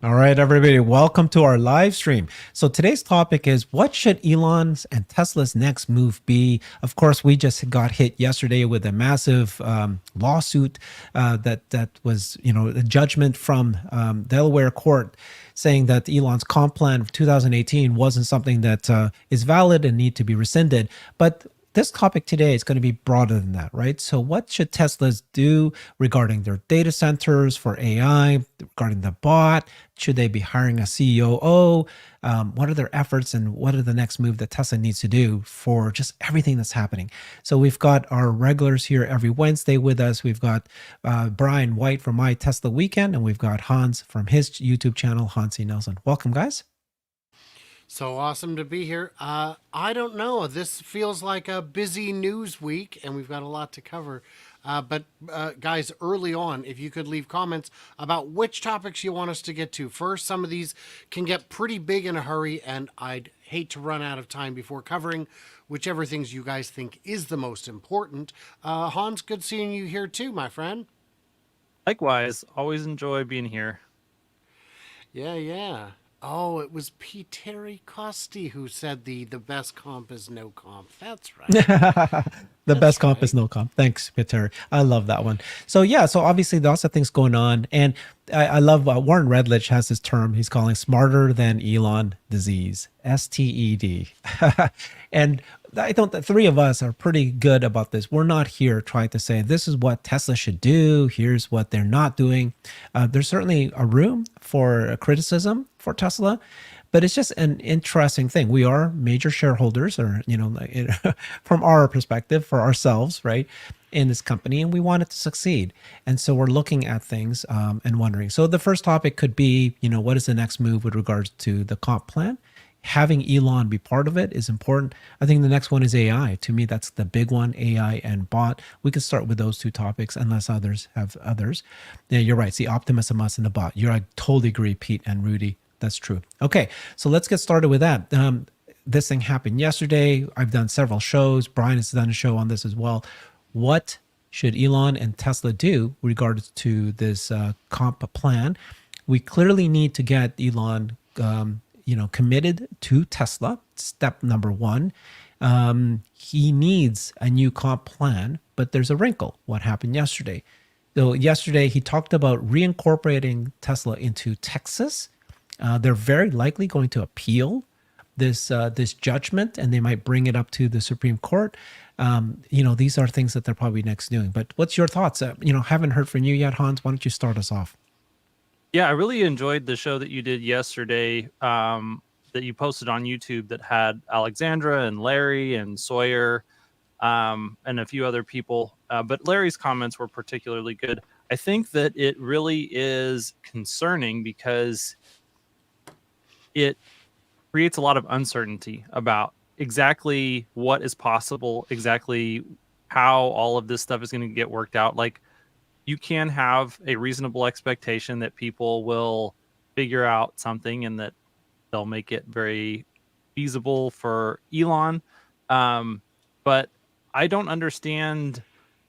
All right, everybody, welcome to our live stream. So today's topic is what should Elon's and Tesla's next move be? Of course, we just got hit yesterday with a massive lawsuit that was, a judgment from Delaware court saying that Elon's comp plan of 2018 wasn't something that is valid and need to be rescinded. But this topic today is going to be broader than that, right? So, what should Teslas do regarding their data centers for AI, regarding the bot? Should they be hiring a COO? What are their efforts and what are the next move that Tesla needs to do for just everything that's happening? So, we've got our regulars here every Wednesday with us. We've got Brian White from My Tesla Weekend, and we've got Hans from his YouTube channel, Hansi Nelson. Welcome, guys. So awesome to be here. I don't know. This feels like a busy news week, and we've got a lot to cover. But guys, early on, if you could leave comments about which topics you want us to get to first. Some of these can get pretty big in a hurry, and I'd hate to run out of time before covering whichever things you guys think is the most important. Hans, good seeing you here too, my friend. Likewise, always enjoy being here. Yeah. Oh, it was P. Terry Costi who said the best comp is no comp. That's right. The best That's comp right. is no comp. Thanks, Peter. I love that one. So yeah, so obviously lots of things going on, and I love Warren Redlich has this term he's calling smarter than Elon disease, STED, and I don't. The three of us are pretty good about this. We're not here trying to say this is what Tesla should do. Here's what they're not doing. There's certainly a room for criticism for Tesla, but it's just an interesting thing. We are major shareholders, or from our perspective, for ourselves, right, in this company, and we want it to succeed. And so we're looking at things and wondering. So the first topic could be, what is the next move with regards to the comp plan? Having Elon be part of it is important. I think the next one is AI. To me, that's the big one, AI and bot. We could start with those two topics unless others have others. Yeah, you're right. See, Optimus, and the bot. I totally agree, Pete and Rudy. That's true. Okay, so let's get started with that. This thing happened yesterday. I've done several shows. Brian has done a show on this as well. What should Elon and Tesla do regards to this comp plan? We clearly need to get Elon committed to Tesla. Step number one. He needs a new comp plan, but there's a wrinkle. What happened yesterday? So yesterday he talked about reincorporating Tesla into Texas. They're very likely going to appeal this judgment, and they might bring it up to the Supreme Court. These are things that they're probably next doing. But what's your thoughts? Haven't heard from you yet, Hans. Why don't you start us off? Yeah, I really enjoyed the show that you did yesterday that you posted on YouTube that had Alexandra and Larry and Sawyer and a few other people. But Larry's comments were particularly good. I think that it really is concerning because it creates a lot of uncertainty about exactly what is possible, exactly how all of this stuff is going to get worked out. Like, you can have a reasonable expectation that people will figure out something and that they'll make it very feasible for Elon. But I don't understand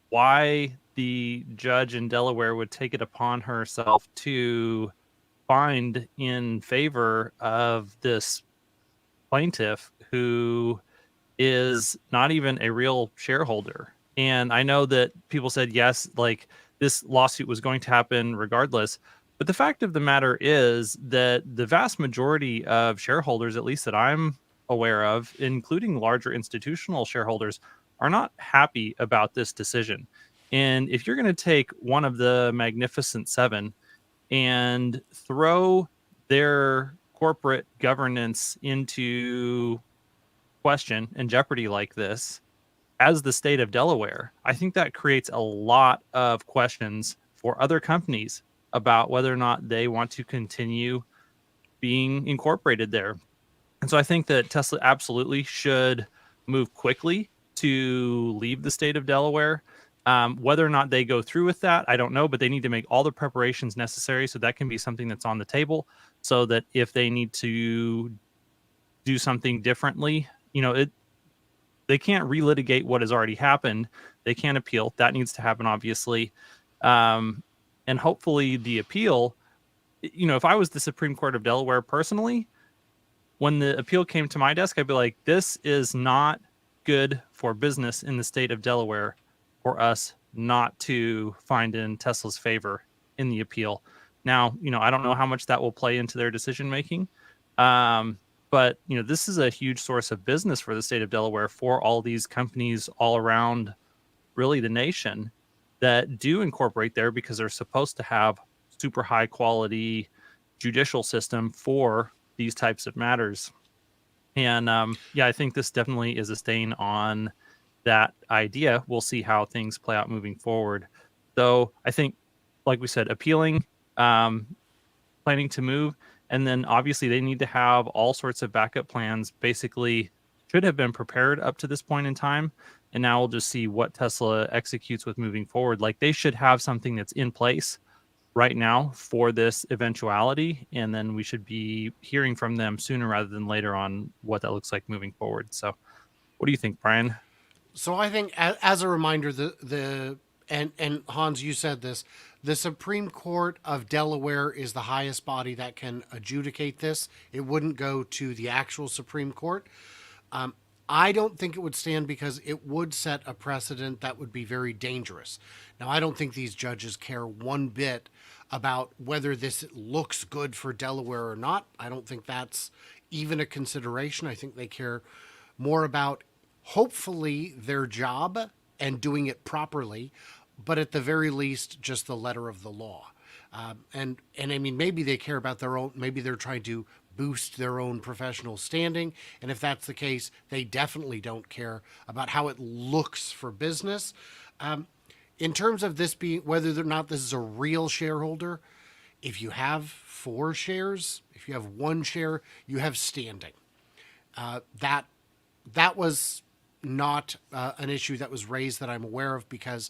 why the judge in Delaware would take it upon herself to find in favor of this plaintiff who is not even a real shareholder. And I know that people said, yes, like this lawsuit was going to happen regardless. But the fact of the matter is that the vast majority of shareholders, at least that I'm aware of, including larger institutional shareholders, are not happy about this decision. And if you're going to take one of the Magnificent Seven and throw their corporate governance into question and jeopardy like this, as the state of Delaware, I think that creates a lot of questions for other companies about whether or not they want to continue being incorporated there. And so I think that Tesla absolutely should move quickly to leave the state of Delaware. Whether or not they go through with that, I don't know, but they need to make all the preparations necessary. So that can be something that's on the table so that if they need to do something differently, they can't relitigate what has already happened. They can't appeal. That needs to happen, obviously. And hopefully the appeal if I was the Supreme Court of Delaware personally, when the appeal came to my desk, I'd be like, this is not good for business in the state of Delaware for us not to find in Tesla's favor in the appeal. Now, I don't know how much that will play into their decision making. But this is a huge source of business for the state of Delaware for all these companies all around really the nation that do incorporate there because they're supposed to have super high quality judicial system for these types of matters. And I think this definitely is a stain on that idea. We'll see how things play out moving forward. So I think, like we said, appealing, planning to move, and then obviously they need to have all sorts of backup plans. Basically, should have been prepared up to this point in time. And now we'll just see what Tesla executes with moving forward. Like, they should have something that's in place right now for this eventuality, and then we should be hearing from them sooner rather than later on what that looks like moving forward. So what do you think, Brian? So I think, as a reminder, and Hans, you said this, the Supreme Court of Delaware is the highest body that can adjudicate this. It wouldn't go to the actual Supreme Court. I don't think it would stand because it would set a precedent that would be very dangerous. Now, I don't think these judges care one bit about whether this looks good for Delaware or not. I don't think that's even a consideration. I think they care more about, hopefully, their job and doing it properly, but at the very least, just the letter of the law. And I mean, maybe they care about their own, maybe they're trying to boost their own professional standing. And if that's the case, they definitely don't care about how it looks for business. In terms of this being, whether or not this is a real shareholder, if you have 4 shares, if you have 1 share, you have standing. That was not an issue that was raised that I'm aware of, because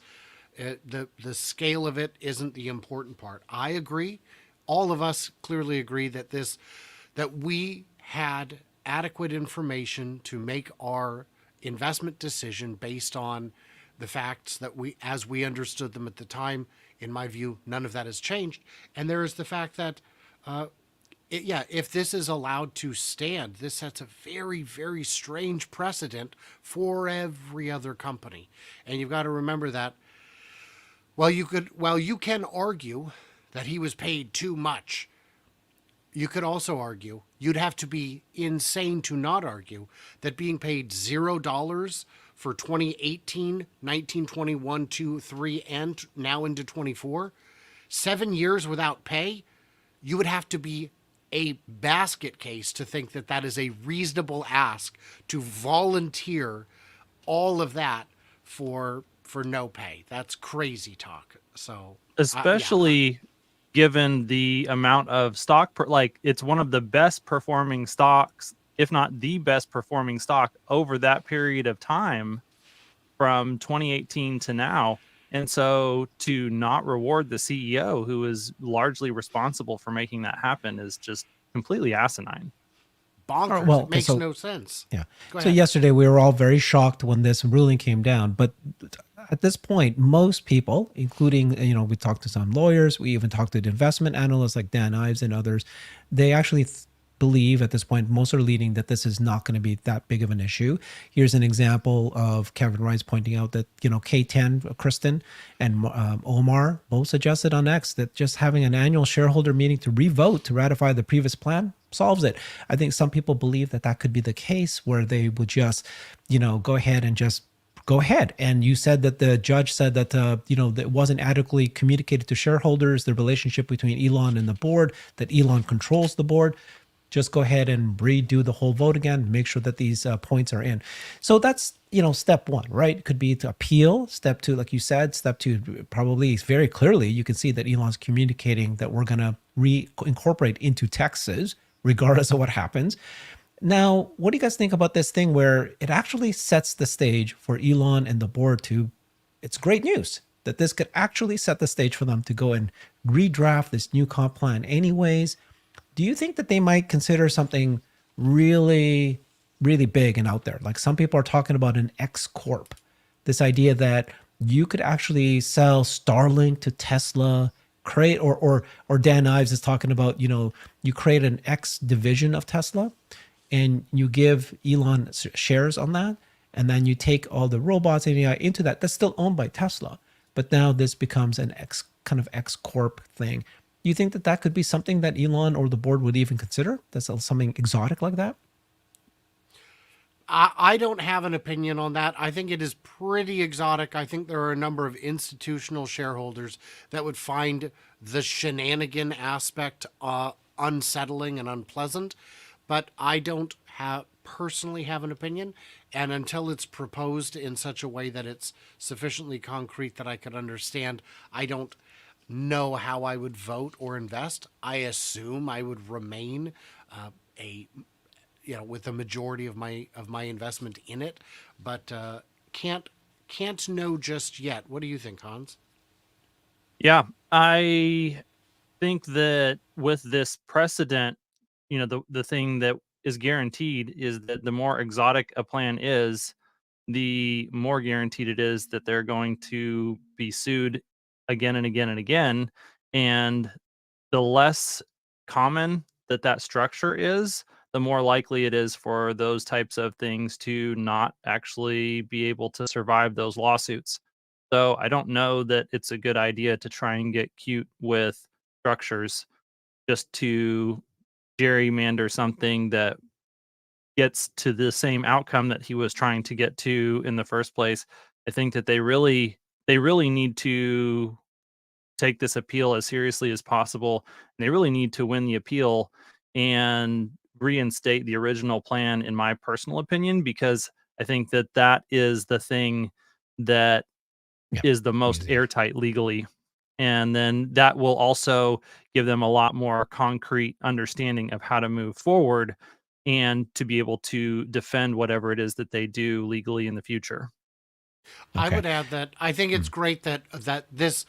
the scale of it isn't the important part. I agree. All of us clearly agree that we had adequate information to make our investment decision based on the facts that as we understood them at the time. In my view, none of that has changed. And there is the fact that, if this is allowed to stand, this sets a very, very strange precedent for every other company. And you've got to remember that while you can argue that he was paid too much, you could also argue, you'd have to be insane to not argue, that being paid $0 for 2018, 19, 21, 2, 3, and now into 24, 7 years without pay, you would have to be a basket case to think that that is a reasonable ask to volunteer all of that for no pay. That's crazy talk. So Especially given the amount of stock, it's one of the best performing stocks, if not the best performing stock over that period of time from 2018 to now. And so to not reward the CEO, who is largely responsible for making that happen, is just completely asinine. Bonkers. Well, it makes so- no sense. Yeah. Go So ahead. yesterday we were all very shocked when this ruling came down. But at this point, most people, including, we talked to some lawyers, we even talked to investment analysts like Dan Ives and others, they actually believe at this point, most are leading that this is not going to be that big of an issue. Here's an example of Kevin Rice pointing out that, K10, Kristen, and Omar both suggested on X that just having an annual shareholder meeting to revote to ratify the previous plan solves it. I think some people believe that that could be the case, where they would just, go ahead and just go ahead. And you said that the judge said that, that it wasn't adequately communicated to shareholders, the relationship between Elon and the board, that Elon controls the board. Just go ahead and redo the whole vote again, make sure that these points are in. So that's, step 1, right? Could be to appeal. Step 2, like you said, step 2, probably very clearly, you can see that Elon's communicating that we're going to reincorporate into Texas, regardless of what happens. Now, what do you guys think about this thing where it actually sets the stage for Elon and the board to, it's great news that this could actually set the stage for them to go and redraft this new comp plan anyways. Do you think that they might consider something really, really big and out there? Like, some people are talking about an X Corp, this idea that you could actually sell Starlink to Tesla create, or Dan Ives is talking about, you create an X division of Tesla and you give Elon shares on that, and then you take all the robots and AI into that. That's still owned by Tesla, but now this becomes an X kind of X Corp thing. Do you think that that could be something that Elon or the board would even consider? That's something exotic like that? I don't have an opinion on that. I think it is pretty exotic. I think there are a number of institutional shareholders that would find the shenanigan aspect unsettling and unpleasant, but I don't personally have an opinion. And until it's proposed in such a way that it's sufficiently concrete that I could understand, I don't know how I would vote or invest. I assume I would remain a with the majority of my investment in it, but can't know just yet. What do you think, Hans? Yeah, I think that with this precedent, the thing that is guaranteed is that the more exotic a plan is, the more guaranteed it is that they're going to be sued again and again and again. And the less common that structure is, the more likely it is for those types of things to not actually be able to survive those lawsuits. So I don't know that it's a good idea to try and get cute with structures just to gerrymander something that gets to the same outcome that he was trying to get to in the first place. I think that they really need to take this appeal as seriously as possible. And they really need to win the appeal and reinstate the original plan, in my personal opinion, because I think that that is the thing that Yeah, is the most easy. airtight legally. And then that will also give them a lot more concrete understanding of how to move forward and to be able to defend whatever it is that they do legally in the future. I Okay. would add that I think it's great that this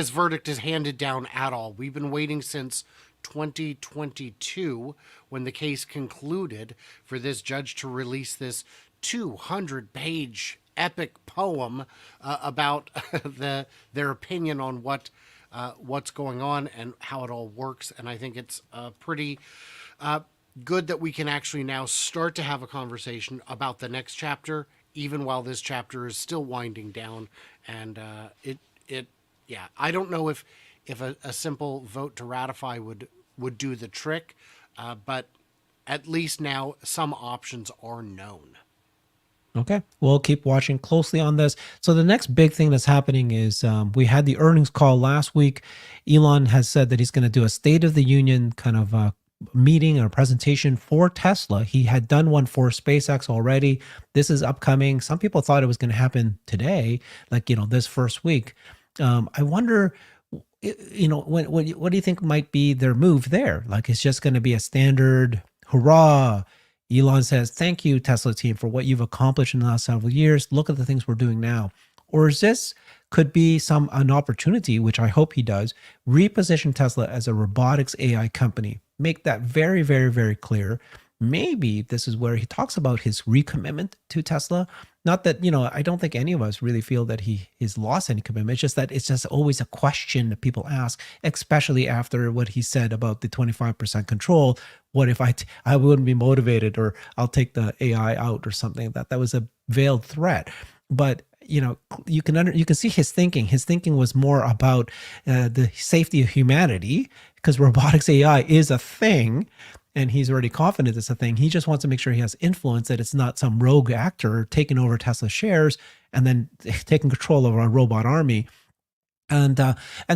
verdict is handed down at all. We've been waiting since 2022 when the case concluded for this judge to release this 200-page epic poem about their opinion on what's going on and how it all works. And I think it's pretty good that we can actually now start to have a conversation about the next chapter, even while this chapter is still winding down. And yeah, I don't know if a simple vote to ratify would do the trick, but at least now some options are known. Okay, we'll keep watching closely on this. So the next big thing that's happening is we had the earnings call last week. Elon has said that he's going to do a State of the Union kind of meeting or presentation for Tesla. He had done one for SpaceX already. This is upcoming. Some people thought it was going to happen today, like this first week. I wonder, what do you think might be their move there? Like, it's just going to be a standard hurrah. Elon says, "Thank you, Tesla team, for what you've accomplished in the last several years. Look at the things we're doing now." Or is this could be an opportunity, which I hope he does, reposition Tesla as a robotics AI company. Make that very, very, very clear. Maybe this is where he talks about his recommitment to Tesla. Not that, I don't think any of us really feel that he has lost any commitment. It's just that it's just always a question that people ask, especially after what he said about the 25% control. What if I wouldn't be motivated, or I'll take the AI out or something like that? That was a veiled threat. But you can see his thinking. His thinking was more about the safety of humanity, because robotics AI is a thing, and he's already confident it's a thing. He just wants to make sure he has influence, that it's not some rogue actor taking over Tesla shares and then taking control of our robot army. And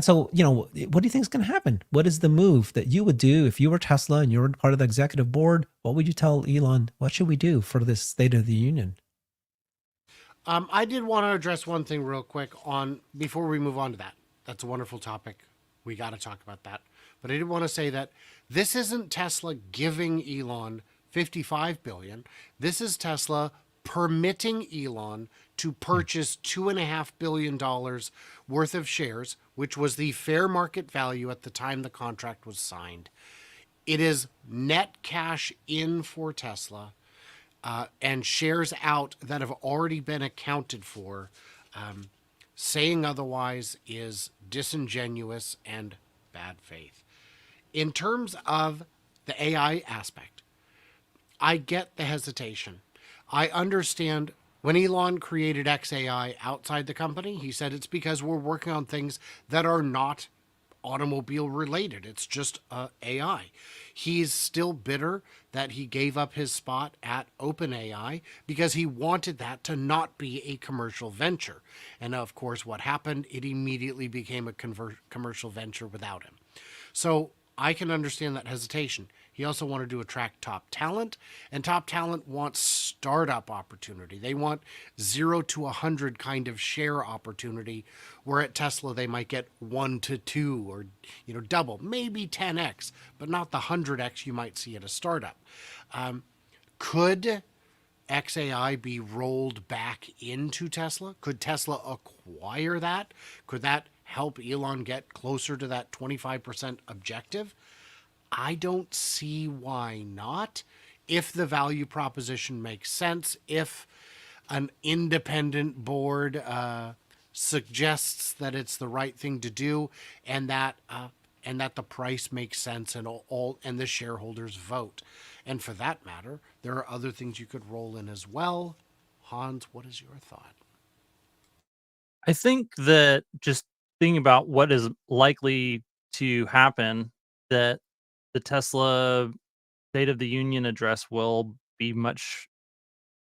so, what do you think is going to happen? What is the move that you would do if you were Tesla and you were part of the executive board? What would you tell Elon? What should we do for this State of the Union? I did want to address one thing real quick on before we move on to that. That's a wonderful topic. We got to talk about that. But I did want to say that this isn't Tesla giving Elon 55 billion. This is Tesla permitting Elon to purchase $2.5 billion worth of shares, which was the fair market value at the time the contract was signed. It is net cash in for Tesla, and shares out that have already been accounted for. Saying otherwise is disingenuous and bad faith. In terms of the AI aspect, I get the hesitation. I understand when Elon created XAI outside the company, he said it's because we're working on things that are not automobile related. It's just AI. He's still bitter that he gave up his spot at OpenAI because he wanted that to not be a commercial venture. And of course, what happened? It immediately became a commercial venture without him. So I can understand that hesitation. He also wanted to attract top talent, and top talent wants startup opportunity. They want 0 to 100 kind of share opportunity, where at Tesla they might get 1 to 2 or double, maybe 10x, but not the 100x you might see at a startup. Could XAI be rolled back into Tesla? Could Tesla acquire that? Could that help Elon get closer to that 25% objective? I don't see why not. If the value proposition makes sense, if an independent board suggests that it's the right thing to do, and that the price makes sense, and and the shareholders vote. And for that matter, there are other things you could roll in as well. Hans, what is your thought? I think that just thinking about what is likely to happen, that the Tesla State of the Union address will be much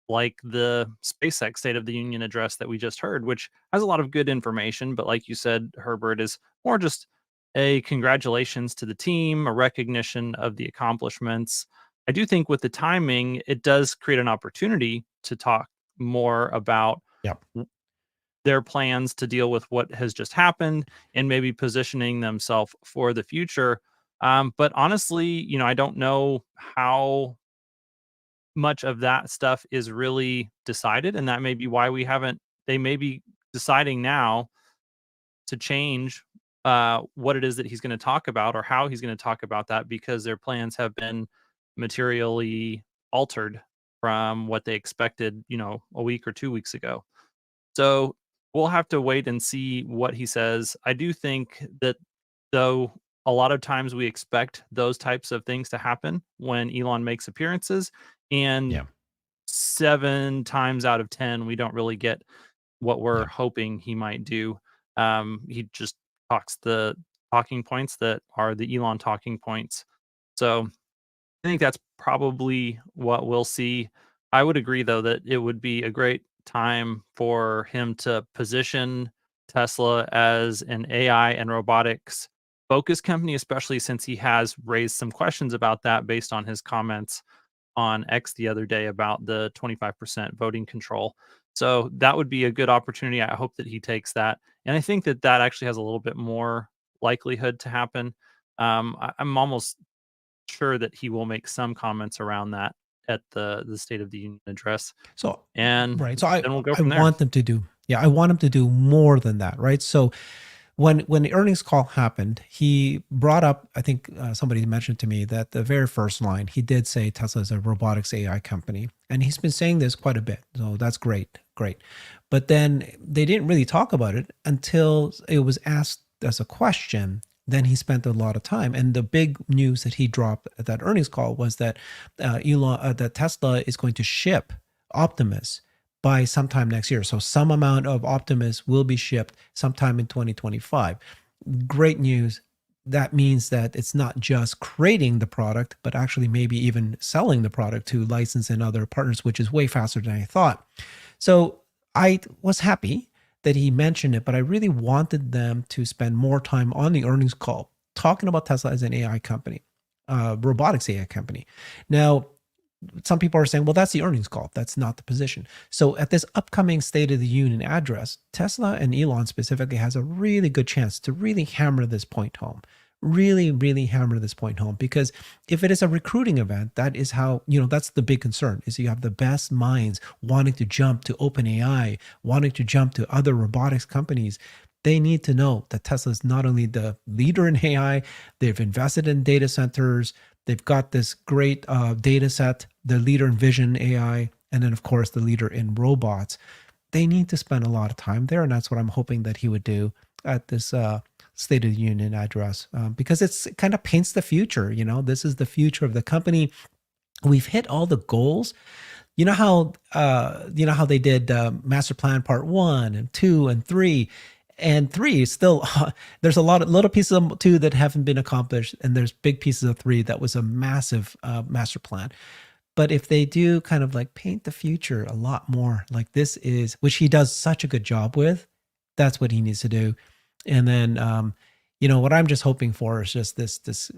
like the SpaceX State of the Union address that we just heard, which has a lot of good information. But like you said, Herbert, is more just a congratulations to the team, a recognition of the accomplishments. I do think with the timing, it does create an opportunity to talk more about Yeah. their plans to deal with what has just happened and maybe positioning themselves for the future. But honestly, I don't know how much of that stuff is really decided, and that may be why we haven't. They may be deciding now to change what it is that he's going to talk about or how he's going to talk about that, because their plans have been materially altered from what they expected, a week or 2 weeks ago. So we'll have to wait and see what he says. I do think that, though, a lot of times we expect those types of things to happen when Elon makes appearances, and Yeah. 7 times out of 10, we don't really get what we're Yeah. hoping he might do. He just talks the talking points that are the Elon talking points. So I think that's probably what we'll see. I would agree, though, that it would be a great time for him to position Tesla as an AI and robotics focused company, especially since he has raised some questions about that based on his comments on X the other day about the 25% voting control. So that would be a good opportunity. I hope that he takes that. And I think that that actually has a little bit more likelihood to happen. I'm almost sure that he will make some comments around that at the State of the Union address, So and right. So I then we'll go I from there. want them to do, yeah, I want them to do more than that, right? So when the earnings call happened, he brought up, I think somebody mentioned to me that the very first line, he did say Tesla is a robotics AI company. And he's been saying this quite a bit. So that's great. Great. But then they didn't really talk about it until it was asked as a question. Then he spent a lot of time. And the big news that he dropped at that earnings call was that that Tesla is going to ship Optimus by sometime next year. So some amount of Optimus will be shipped sometime in 2025. Great news. That means that it's not just creating the product, but actually maybe even selling the product to license and other partners, which is way faster than I thought. So I was happy that he mentioned it, but I really wanted them to spend more time on the earnings call talking about Tesla as an AI company, robotics AI company. Now, some people are saying, well, that's the earnings call. That's not the position. So at this upcoming State of the Union address, Tesla and Elon specifically has a really good chance to really hammer this point home. Really, really hammer this point home. Because if it is a recruiting event, that is how, that's the big concern, is you have the best minds wanting to jump to OpenAI, wanting to jump to other robotics companies. They need to know that Tesla is not only the leader in AI, they've invested in data centers, they've got this great data set, the leader in vision AI, and then, of course, the leader in robots. They need to spend a lot of time there, and that's what I'm hoping that he would do at this State of the Union address, because it kind of paints the future. This is the future of the company. We've hit all the goals. You know how they did master plan part 1 and 2 and 3, and 3 is still there's a lot of little pieces of 2 that haven't been accomplished, and there's big pieces of 3 that was a massive master plan. But if they do kind of like paint the future a lot more like this is, which he does such a good job with, that's what he needs to do. And then what I'm just hoping for is just this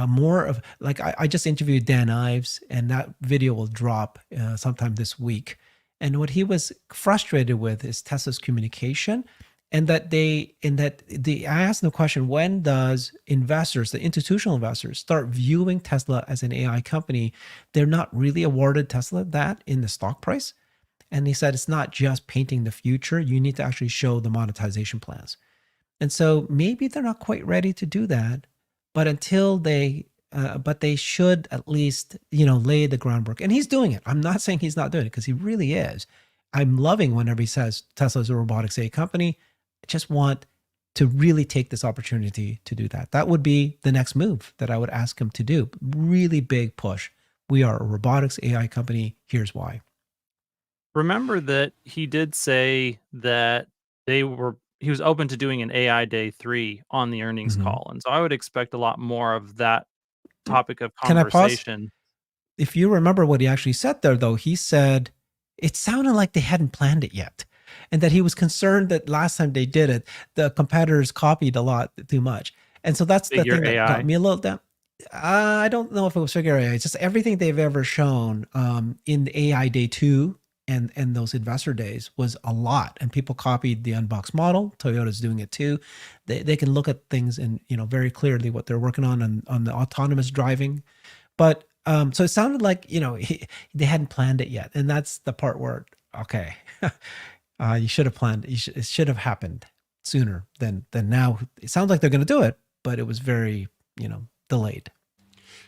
more of like, I just interviewed Dan Ives, and that video will drop sometime this week. And what he was frustrated with is Tesla's communication, and I asked the question, when does investors, the institutional investors, start viewing Tesla as an AI company? They're not really awarded Tesla that in the stock price. And he said, it's not just painting the future. You need to actually show the monetization plans. And so maybe they're not quite ready to do that, but but they should at least, lay the groundwork. And he's doing it. I'm not saying he's not doing it, because he really is. I'm loving whenever he says Tesla's a robotics AI company. I just want to really take this opportunity to do that. That would be the next move that I would ask him to do. Really big push. We are a robotics AI company. Here's why. Remember that he did say that he was open to doing an AI Day 3 on the earnings Mhm. call. And so I would expect a lot more of that topic of Can I pause? conversation. If you remember what he actually said there, though, he said it sounded like they hadn't planned it yet, and that he was concerned that last time they did it, the competitors copied a lot too much. And so that's the Figure thing that AI. got me a little down. I don't know if it was figure AI. It's just everything they've ever shown in the AI Day 2 and those investor days was a lot, and people copied the unboxed model. Toyota's doing it too. They can look at things and very clearly what they're working on the autonomous driving. But so it sounded like they hadn't planned it yet, and that's the part where okay, you should have planned. It should have happened sooner than now. It sounds like they're going to do it, but it was very delayed.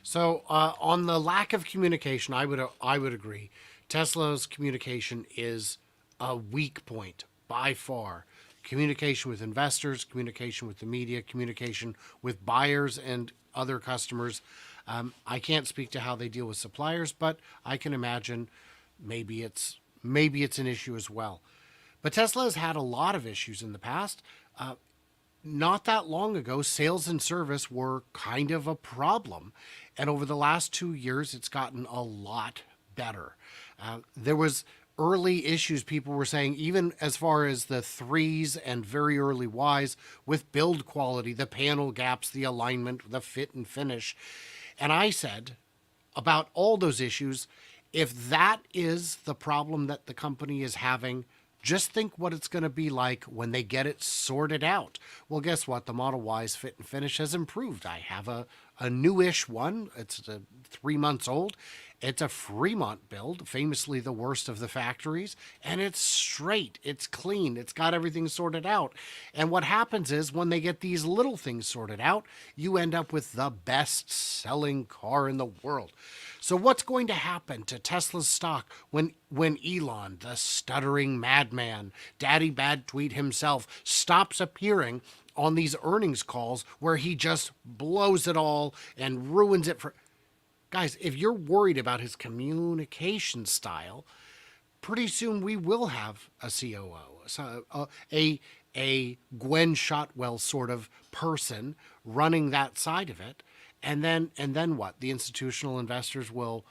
So on the lack of communication, I would agree. Tesla's communication is a weak point by far. Communication with investors, communication with the media, communication with buyers and other customers. I can't speak to how they deal with suppliers, but I can imagine maybe it's an issue as well. But Tesla has had a lot of issues in the past. Not that long ago, sales and service were kind of a problem. And over the last 2 years, it's gotten a lot better. There was early issues people were saying, even as far as the 3s and very early Ys, with build quality, the panel gaps, the alignment, the fit and finish. And I said about all those issues, if that is the problem that the company is having, just think what it's going to be like when they get it sorted out. Well, guess what? The Model Y's fit and finish has improved. I have a newish one. It's 3 months old. It's a Fremont build, famously the worst of the factories, and it's straight, it's clean, it's got everything sorted out. And what happens is when they get these little things sorted out, you end up with the best-selling car in the world. So what's going to happen to Tesla's stock when Elon, the stuttering madman, daddy bad tweet himself, stops appearing on these earnings calls where he just blows it all and ruins it for... Guys, if you're worried about his communication style, pretty soon we will have a COO, a Gwen Shotwell sort of person running that side of it. And then what? The institutional investors will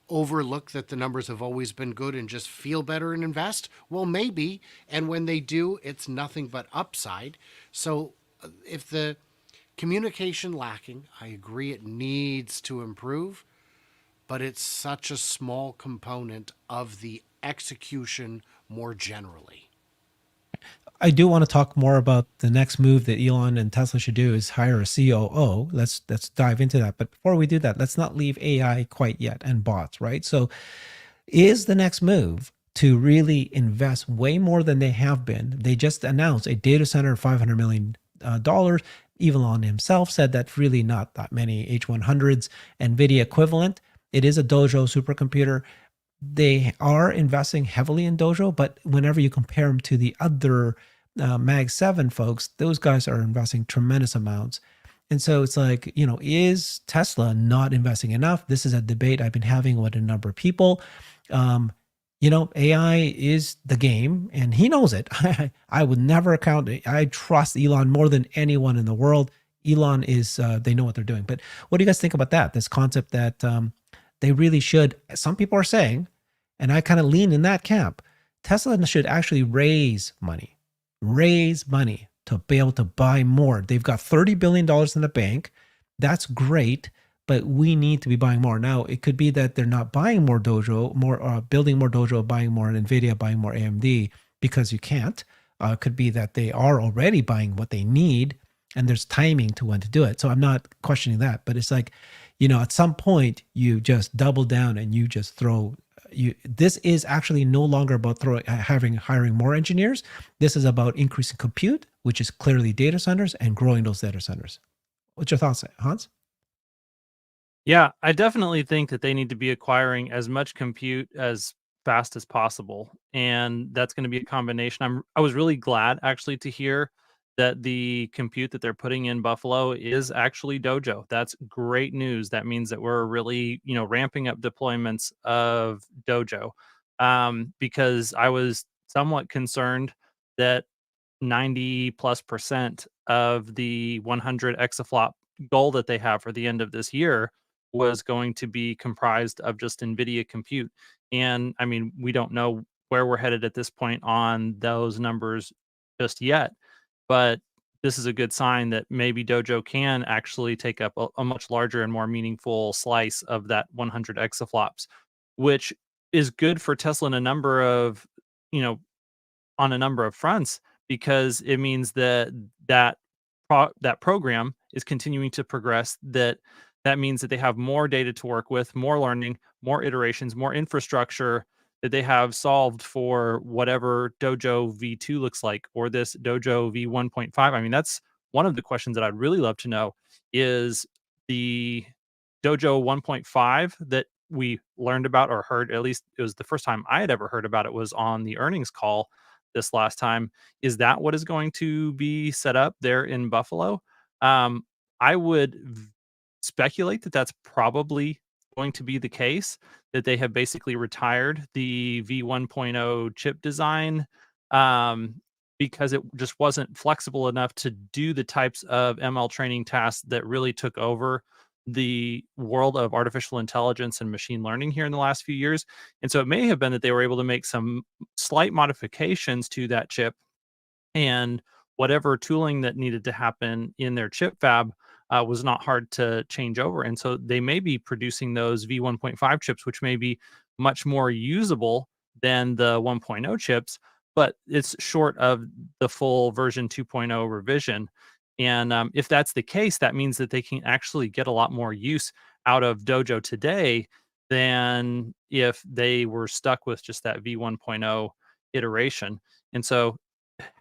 overlook that the numbers have always been good and just feel better and invest? Well, maybe. And when they do, it's nothing but upside. So if the communication lacking, I agree it needs to improve, but it's such a small component of the execution more generally. I do want to talk more about the next move that Elon and Tesla should do is hire a COO. Let's dive into that. But before we do that, let's not leave AI quite yet and bots, right? So is the next move to really invest way more than they have been? They just announced a data center, $500 million. Elon himself said that's really not that many H100s, NVIDIA equivalent. It is a Dojo supercomputer. They are investing heavily in Dojo, but whenever you compare them to the other Mag 7 folks, those guys are investing tremendous amounts. And so it's like, is Tesla not investing enough? This is a debate I've been having with a number of people. AI is the game, and he knows it. I would never account. I trust Elon more than anyone in the world. Elon is, they know what they're doing. But what do you guys think about that? This concept that they really should, some people are saying, and I kind of lean in that camp, Tesla should actually raise money to be able to buy more. They've got $30 billion in the bank. That's great, but we need to be buying more. Now, it could be that they're not buying more Dojo, building more Dojo, buying more NVIDIA, buying more AMD because you can't. It could be that they are already buying what they need and there's timing to when to do it. So I'm not questioning that, but it's like, at some point you just double down and you just throw. This is actually no longer about hiring more engineers. This is about increasing compute, which is clearly data centers, and growing those data centers. What's your thoughts, Hans? Yeah, I definitely think that they need to be acquiring as much compute as fast as possible, and that's going to be a combination. I was really glad actually to hear that the compute that they're putting in Buffalo is actually Dojo. That's great news. That means that we're really, ramping up deployments of Dojo, because I was somewhat concerned that 90+% of the 100 exaflop goal that they have for the end of this year was going to be comprised of just NVIDIA compute. And I mean, we don't know where we're headed at this point on those numbers just yet, but this is a good sign that maybe Dojo can actually take up a much larger and more meaningful slice of that 100 exaflops, which is good for Tesla in a number of, on a number of fronts, because it means that that program is continuing to progress. That means that they have more data to work with, more learning, more iterations, more infrastructure that they have solved for whatever Dojo V2 looks like, or this Dojo V1.5. I mean, that's one of the questions that I'd really love to know is the Dojo 1.5 that we learned about or heard, at least it was the first time I had ever heard about it was on the earnings call this last time. Is that what is going to be set up there in Buffalo? I would speculate that that's probably going to be the case, that they have basically retired the V1.0 chip design, because it just wasn't flexible enough to do the types of ML training tasks that really took over the world of artificial intelligence and machine learning here in the last few years. And so it may have been that they were able to make some slight modifications to that chip, and whatever tooling that needed to happen in their chip fab was not hard to change over. And so they may be producing those V1.5 chips, which may be much more usable than the 1.0 chips, but it's short of the full version 2.0 revision. And if that's the case, that means that they can actually get a lot more use out of Dojo today than if they were stuck with just that V1.0 iteration. And so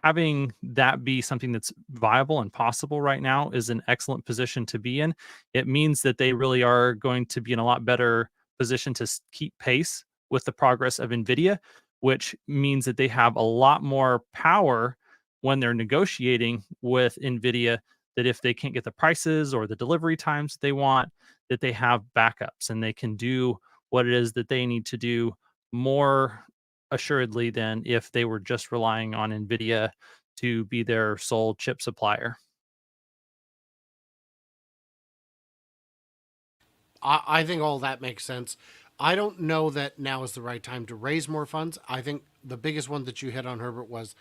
having that be something that's viable and possible right now is an excellent position to be in. It means that they really are going to be in a lot better position to keep pace with the progress of NVIDIA, which means that they have a lot more power when they're negotiating with NVIDIA, that if they can't get the prices or the delivery times that they want, that they have backups and they can do what it is that they need to do more assuredly than if they were just relying on NVIDIA to be their sole chip supplier. I think all that makes sense. I don't know that now is the right time to raise more funds. I think the biggest one that you hit on, Herbert, was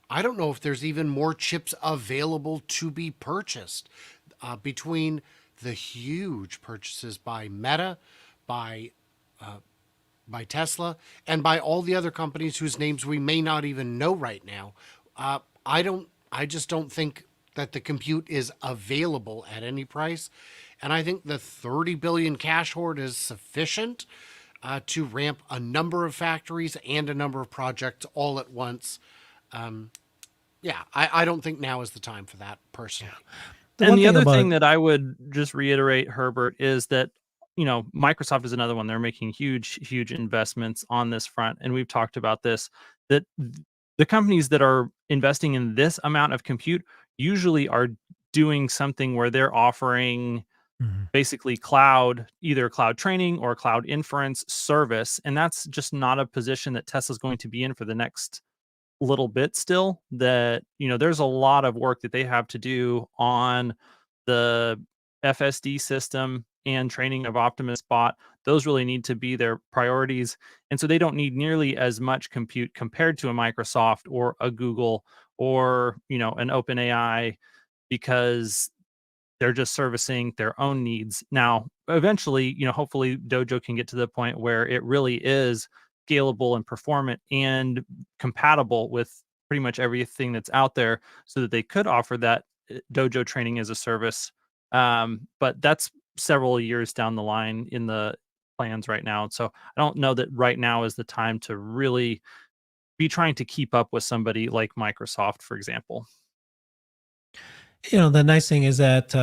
I don't know if there's even more chips available to be purchased between the huge purchases by Meta, by Tesla, and by all the other companies whose names we may not even know right now. I just don't think that the compute is available at any price. And I think the 30 billion cash hoard is sufficient to ramp a number of factories and a number of projects all at once. I don't think now is the time for that personally. And the other thing that I would just reiterate, Herbert, is that, Microsoft is another one. They're making huge investments on this front. And we've talked about this, that the companies that are investing in this amount of compute usually are doing something where they're offering Mhm. basically either cloud training or cloud inference service. And that's just not a position that Tesla's going to be in for the next little bit still. That, there's a lot of work that they have to do on the FSD system and training of Optimus bot. Those really need to be their priorities. And so they don't need nearly as much compute compared to a Microsoft or a Google or, an OpenAI, because they're just servicing their own needs. Now, eventually, hopefully Dojo can get to the point where it really is scalable and performant and compatible with pretty much everything that's out there, so that they could offer that Dojo training as a service. But that's several years down the line in the plans right now. So I don't know that right now is the time to really be trying to keep up with somebody like Microsoft, for example. The nice thing is that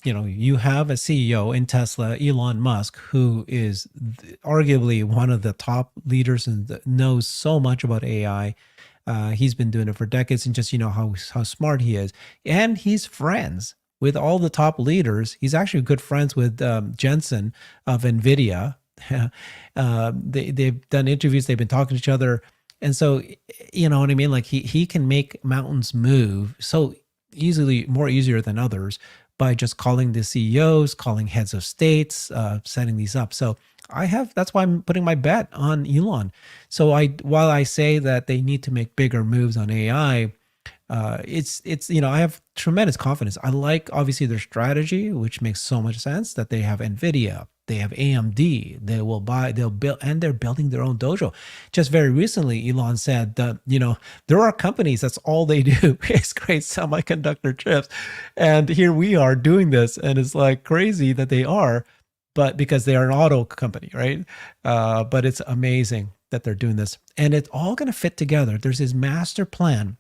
you have a CEO in Tesla, Elon Musk, who is arguably one of the top leaders and knows so much about AI. He's been doing it for decades, and just how smart he is, and he's friends with all the top leaders. He's actually good friends with Jensen of Nvidia. They've done interviews. They've been talking to each other, and so you know what I mean. Like he can make mountains move so easily, more easier than others, by just calling the CEOs, calling heads of states, setting these up. So that's why I'm putting my bet on Elon. So while I say that they need to make bigger moves on AI, it's I have tremendous confidence. I like obviously their strategy, which makes so much sense, that they have Nvidia, they have AMD, they'll build, and they're building their own dojo. Just very recently, Elon said that there are companies that's all they do is create semiconductor chips, and here we are doing this, and it's like crazy that they are, but because they are an auto company, right? But it's amazing that they're doing this, and it's all going to fit together. There's his master plan.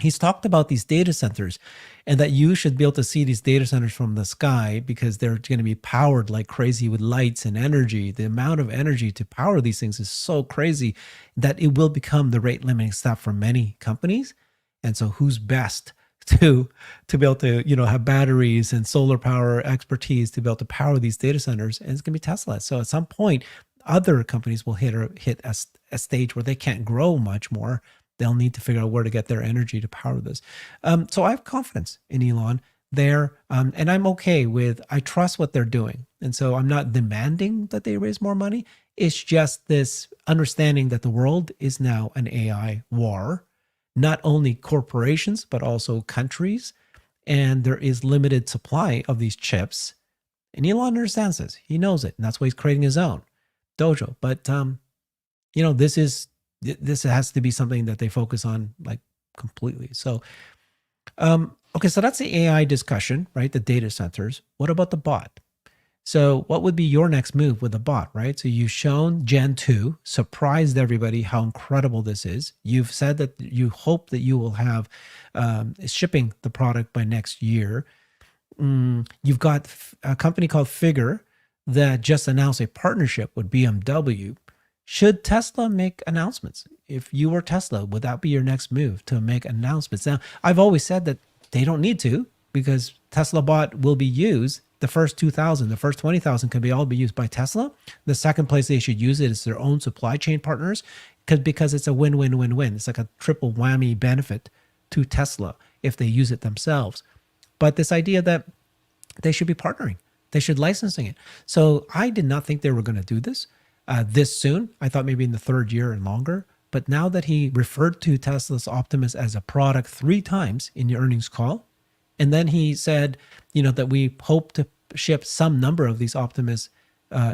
He's talked about these data centers, and that you should be able to see these data centers from the sky because they're going to be powered like crazy with lights and energy. The amount of energy to power these things is so crazy that it will become the rate limiting step for many companies. And so who's best to be able to have batteries and solar power expertise to be able to power these data centers? And it's going to be Tesla. So at some point, other companies will hit a stage where they can't grow much more. They'll need to figure out where to get their energy to power this. So I have confidence in Elon there, and I'm okay with, I trust what they're doing. And so I'm not demanding that they raise more money. It's just this understanding that the world is now an AI war, not only corporations, but also countries. And there is limited supply of these chips. And Elon understands this. He knows it. And that's why he's creating his own dojo. But, this has to be something that they focus on like completely. So, okay, so that's the AI discussion, right? The data centers. What about the bot? So what would be your next move with the bot, right? So you've shown Gen 2, surprised everybody how incredible this is. You've said that you hope that you will have shipping the product by next year. You've got a company called Figure that just announced a partnership with BMW. Should Tesla make announcements? If you were Tesla, would that be your next move, to make announcements? Now, I've always said that they don't need to, because Tesla bot will be used. The first 2,000, the first 20,000 can all be used by Tesla. The second place they should use it is their own supply chain partners, because it's a win-win-win-win. It's like a triple whammy benefit to Tesla if they use it themselves. But this idea that they should be partnering, they should licensing it. So I did not think they were going to do this soon. I thought maybe in the third year and longer. But now that he referred to Tesla's Optimus as a product 3 times in the earnings call, and then he said, that we hope to ship some number of these Optimus,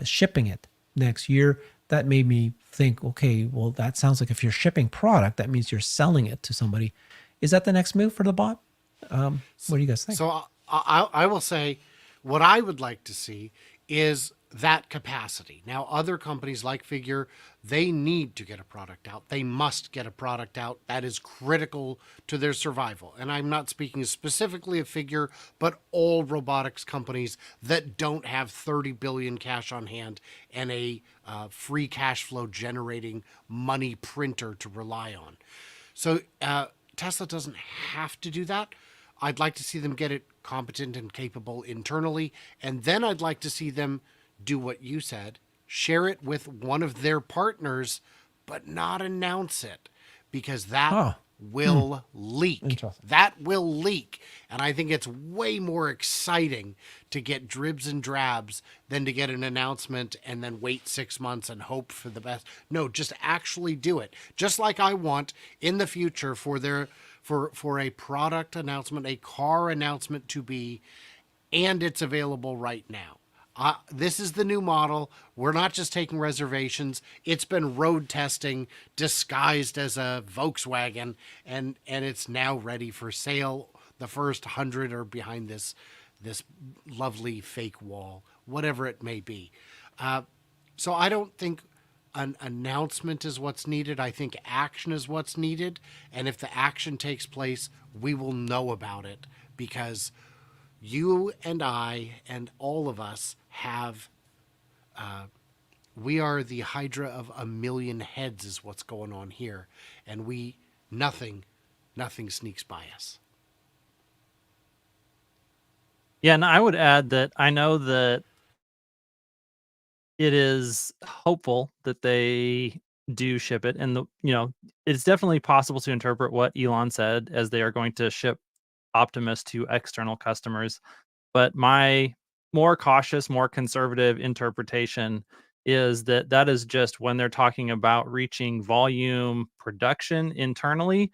shipping it next year, that made me think, okay, well, that sounds like if you're shipping product, that means you're selling it to somebody. Is that the next move for the bot? What do you guys think? So I will say what I would like to see is that capacity. Now, other companies like Figure, they need to get a product out. They must get a product out. That is critical to their survival. And I'm not speaking specifically of Figure, but all robotics companies that don't have 30 billion cash on hand and a free cash flow generating money printer to rely on. So Tesla doesn't have to do that. I'd like to see them get it competent and capable internally, and then I'd like to see them do what you said, share it with one of their partners, but not announce it, because that Oh, will leak. interesting. That will leak. And I think it's way more exciting to get dribs and drabs than to get an announcement and then wait 6 months and hope for the best. No, just actually do it. Just like I want in the future for a product announcement, a car announcement to be, and it's available right now. This is the new model. We're not just taking reservations. It's been road testing disguised as a Volkswagen, and it's now ready for sale. The first 100 are behind this lovely fake wall, whatever it may be. So I don't think an announcement is what's needed. I think action is what's needed, and if the action takes place, we will know about it, because you and I and all of us have, we are the hydra of a million heads is what's going on here, and nothing sneaks by us. Yeah, and I would add that I know that it is hopeful that they do ship it, and it's definitely possible to interpret what Elon said as they are going to ship Optimus to external customers. But my more cautious, more conservative interpretation is that that is just when they're talking about reaching volume production internally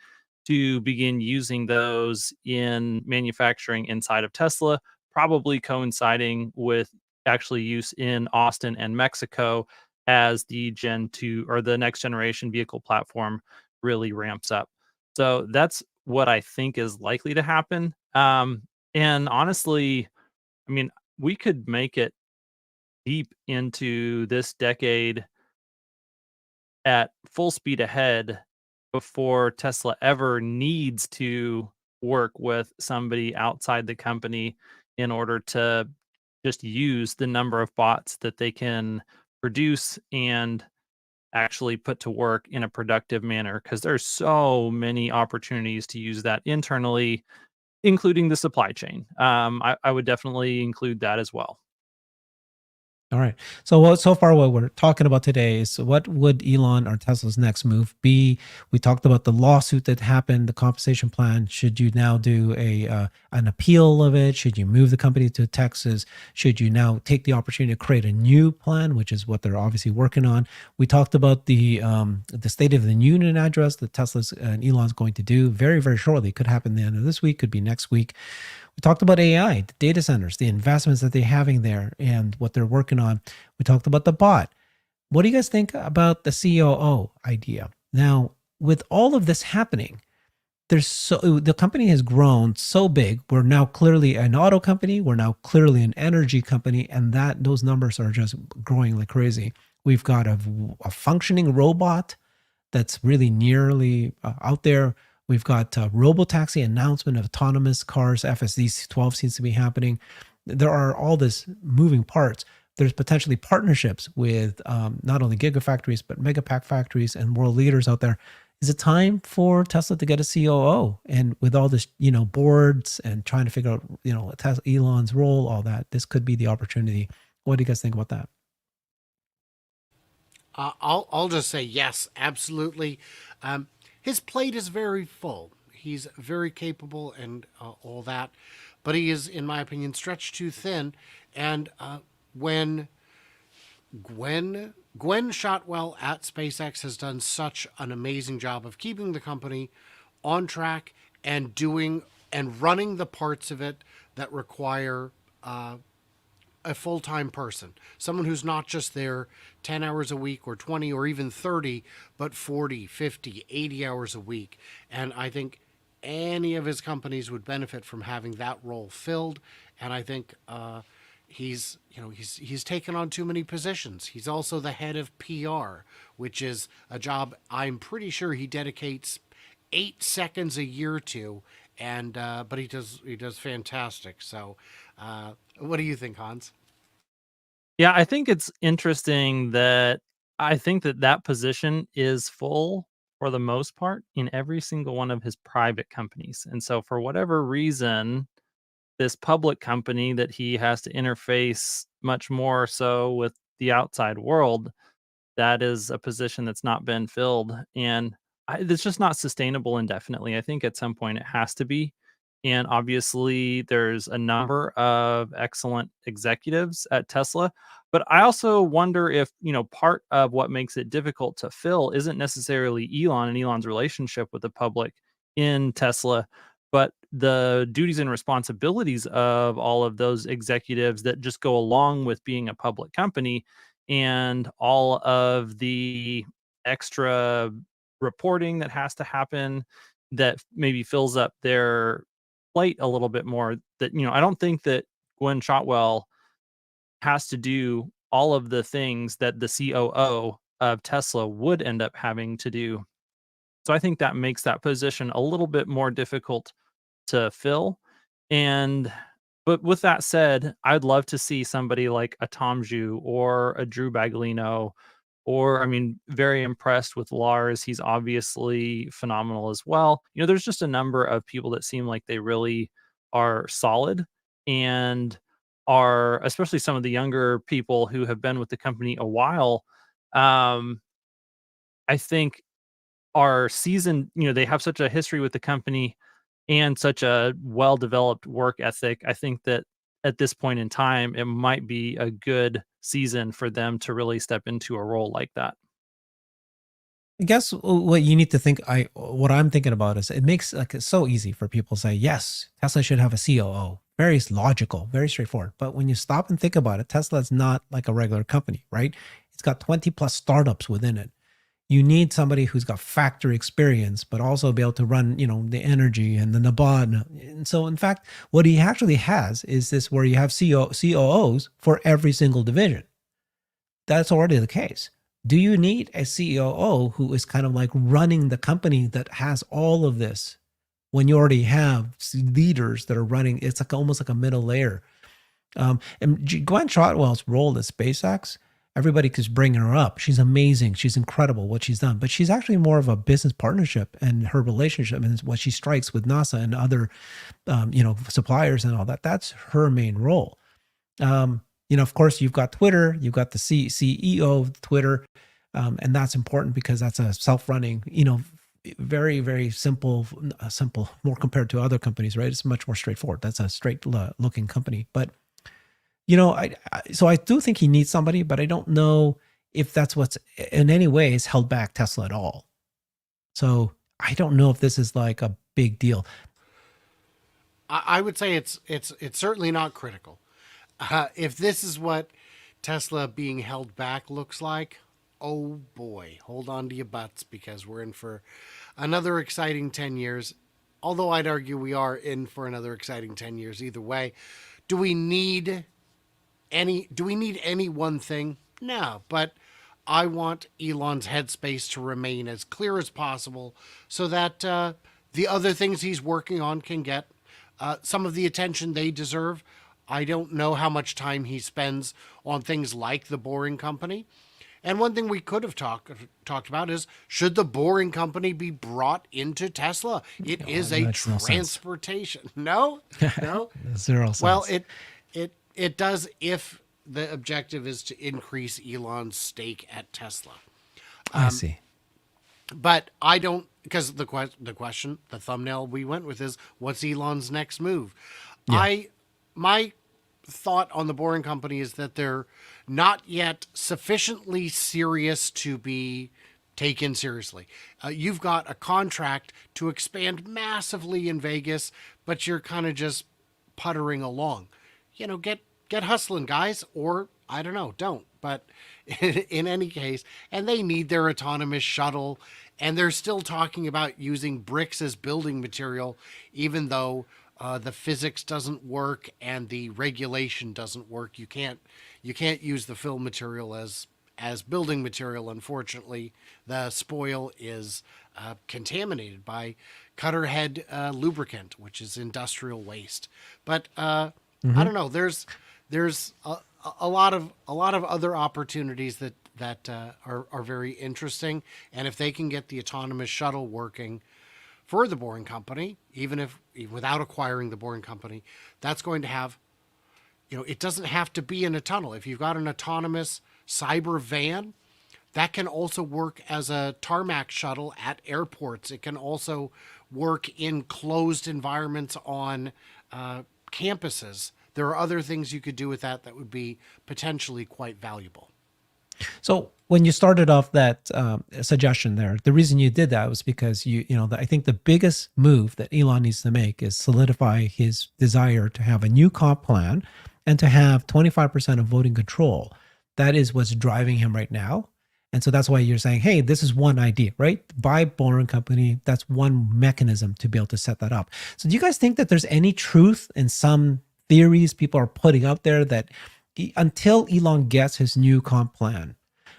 to begin using those in manufacturing inside of Tesla, probably coinciding with actually use in Austin and Mexico as the Gen 2 or the next generation vehicle platform really ramps up. So that's what I think is likely to happen. And honestly, I mean, we could make it deep into this decade at full speed ahead before Tesla ever needs to work with somebody outside the company in order to just use the number of bots that they can produce and actually put to work in a productive manner, because there's so many opportunities to use that internally, including the supply chain. I would definitely include that as well. All right. So far what we're talking about today is what would Elon or Tesla's next move be? We talked about the lawsuit that happened, the compensation plan. Should you now do an appeal of it? Should you move the company to Texas? Should you now take the opportunity to create a new plan, which is what they're obviously working on? We talked about the State of the Union address that Tesla's and Elon's going to do very, very shortly. Could happen the end of this week, could be next week. We talked about AI, the data centers, the investments that they're having there, and what they're working on. We talked about the bot. What do you guys think about the COO idea? Now, with all of this happening, the company has grown so big. We're now clearly an auto company. We're now clearly an energy company, and those numbers are just growing like crazy. We've got a functioning robot that's really nearly out there. We've got robotaxi announcement of autonomous cars. FSD 12 seems to be happening. There are all this moving parts. There's potentially partnerships with not only gigafactories, but megapack factories and world leaders out there. Is it time for Tesla to get a COO? And with all this, boards and trying to figure out, Elon's role, all that, this could be the opportunity. What do you guys think about that? I'll just say yes, absolutely. His plate is very full. He's very capable and all that, but he is, in my opinion, stretched too thin. And when Gwen Shotwell at SpaceX has done such an amazing job of keeping the company on track and running the parts of it that require a full-time person, someone who's not just there 10 hours a week or 20 or even 30, but 40, 50, 80 hours a week. And I think any of his companies would benefit from having that role filled. And I think he's taken on too many positions. He's also the head of PR, which is a job I'm pretty sure he dedicates 8 seconds a year to, and but he does fantastic. So what do you think, Hans? Yeah, I think it's interesting that I think that position is full for the most part in every single one of his private companies. And so for whatever reason, this public company that he has to interface much more so with the outside world, that is a position that's not been filled, and it's just not sustainable indefinitely. I think at some point it has to be, and obviously there's a number of excellent executives at Tesla, but I also wonder if, part of what makes it difficult to fill isn't necessarily Elon and Elon's relationship with the public in Tesla, but the duties and responsibilities of all of those executives that just go along with being a public company, and all of the extra reporting that has to happen that maybe fills up their plate a little bit more. That, I don't think that Gwen Shotwell has to do all of the things that the COO of Tesla would end up having to do. So I think that makes that position a little bit more difficult to fill. And but with that said, I'd love to see somebody like a Tom Zhu or a Drew Baglino, or I mean, very impressed with Lars. He's obviously phenomenal as well. There's just a number of people that seem like they really are solid, and are, especially some of the younger people who have been with the company a while. Um, I think are seasoned, they have such a history with the company and such a well-developed work ethic. I think that at this point in time, it might be a good season for them to really step into a role like that. I guess what you need to think, what I'm thinking about is it makes like it's so easy for people to say, yes, Tesla should have a COO. Very logical, very straightforward. But when you stop and think about it, Tesla is not like a regular company, right? It's got 20 plus startups within it. You need somebody who's got factory experience, but also be able to run, the energy and the Nabad. And so, in fact, what he actually has is this where you have COOs for every single division. That's already the case. Do you need a COO who is kind of like running the company that has all of this when you already have leaders that are running? It's like almost like a middle layer. And Gwen Shotwell's role at SpaceX, everybody keeps bringing her up. She's amazing. She's incredible what she's done. But she's actually more of a business partnership, and her relationship and what she strikes with NASA and other, suppliers and all that. That's her main role. Of course, you've got Twitter, you've got the CEO of Twitter, and that's important because that's a self-running, very, very simple, more compared to other companies, right? It's much more straightforward. That's a straight looking company. But, so I do think he needs somebody, but I don't know if that's what's in any way has held back Tesla at all. So I don't know if this is like a big deal. I would say it's certainly not critical. If this is what Tesla being held back looks like, oh boy, hold on to your butts, because we're in for another exciting 10 years. Although I'd argue we are in for another exciting 10 years either way. Do we need any one thing? No, but I want Elon's headspace to remain as clear as possible so that the other things he's working on can get some of the attention they deserve. I don't know how much time he spends on things like the Boring Company. And one thing we could have talked about is, should the Boring Company be brought into Tesla? It is a transportation. No, no, Zero sense. Well, it does if the objective is to increase Elon's stake at Tesla. I see. But I don't, because the question, the thumbnail we went with is, what's Elon's next move? Yeah. My thought on the Boring Company is that they're not yet sufficiently serious to be taken seriously. You've got a contract to expand massively in Vegas, but you're kind of just puttering along. Get hustling, guys, or I don't know, don't. But in any case, and they need their autonomous shuttle, and they're still talking about using bricks as building material, even though the physics doesn't work and the regulation doesn't work. You can't use the fill material as building material. Unfortunately, the spoil is contaminated by cutter head lubricant, which is industrial waste. But I don't know. There's a lot of other opportunities that are very interesting. And if they can get the autonomous shuttle working for the Boring Company, even without acquiring the Boring Company, that's going to have, it doesn't have to be in a tunnel. If you've got an autonomous cyber van, that can also work as a tarmac shuttle at airports. It can also work in closed environments on campuses. There are other things you could do with that would be potentially quite valuable. So when you started off that suggestion there, the reason you did that was because I think the biggest move that Elon needs to make is solidify his desire to have a new comp plan and to have 25% of voting control. That is what's driving him right now. And so that's why you're saying, hey, this is one idea, right? Buy Boring Company. That's one mechanism to be able to set that up. So do you guys think that there's any truth in some theories people are putting out there that until Elon gets his new comp plan,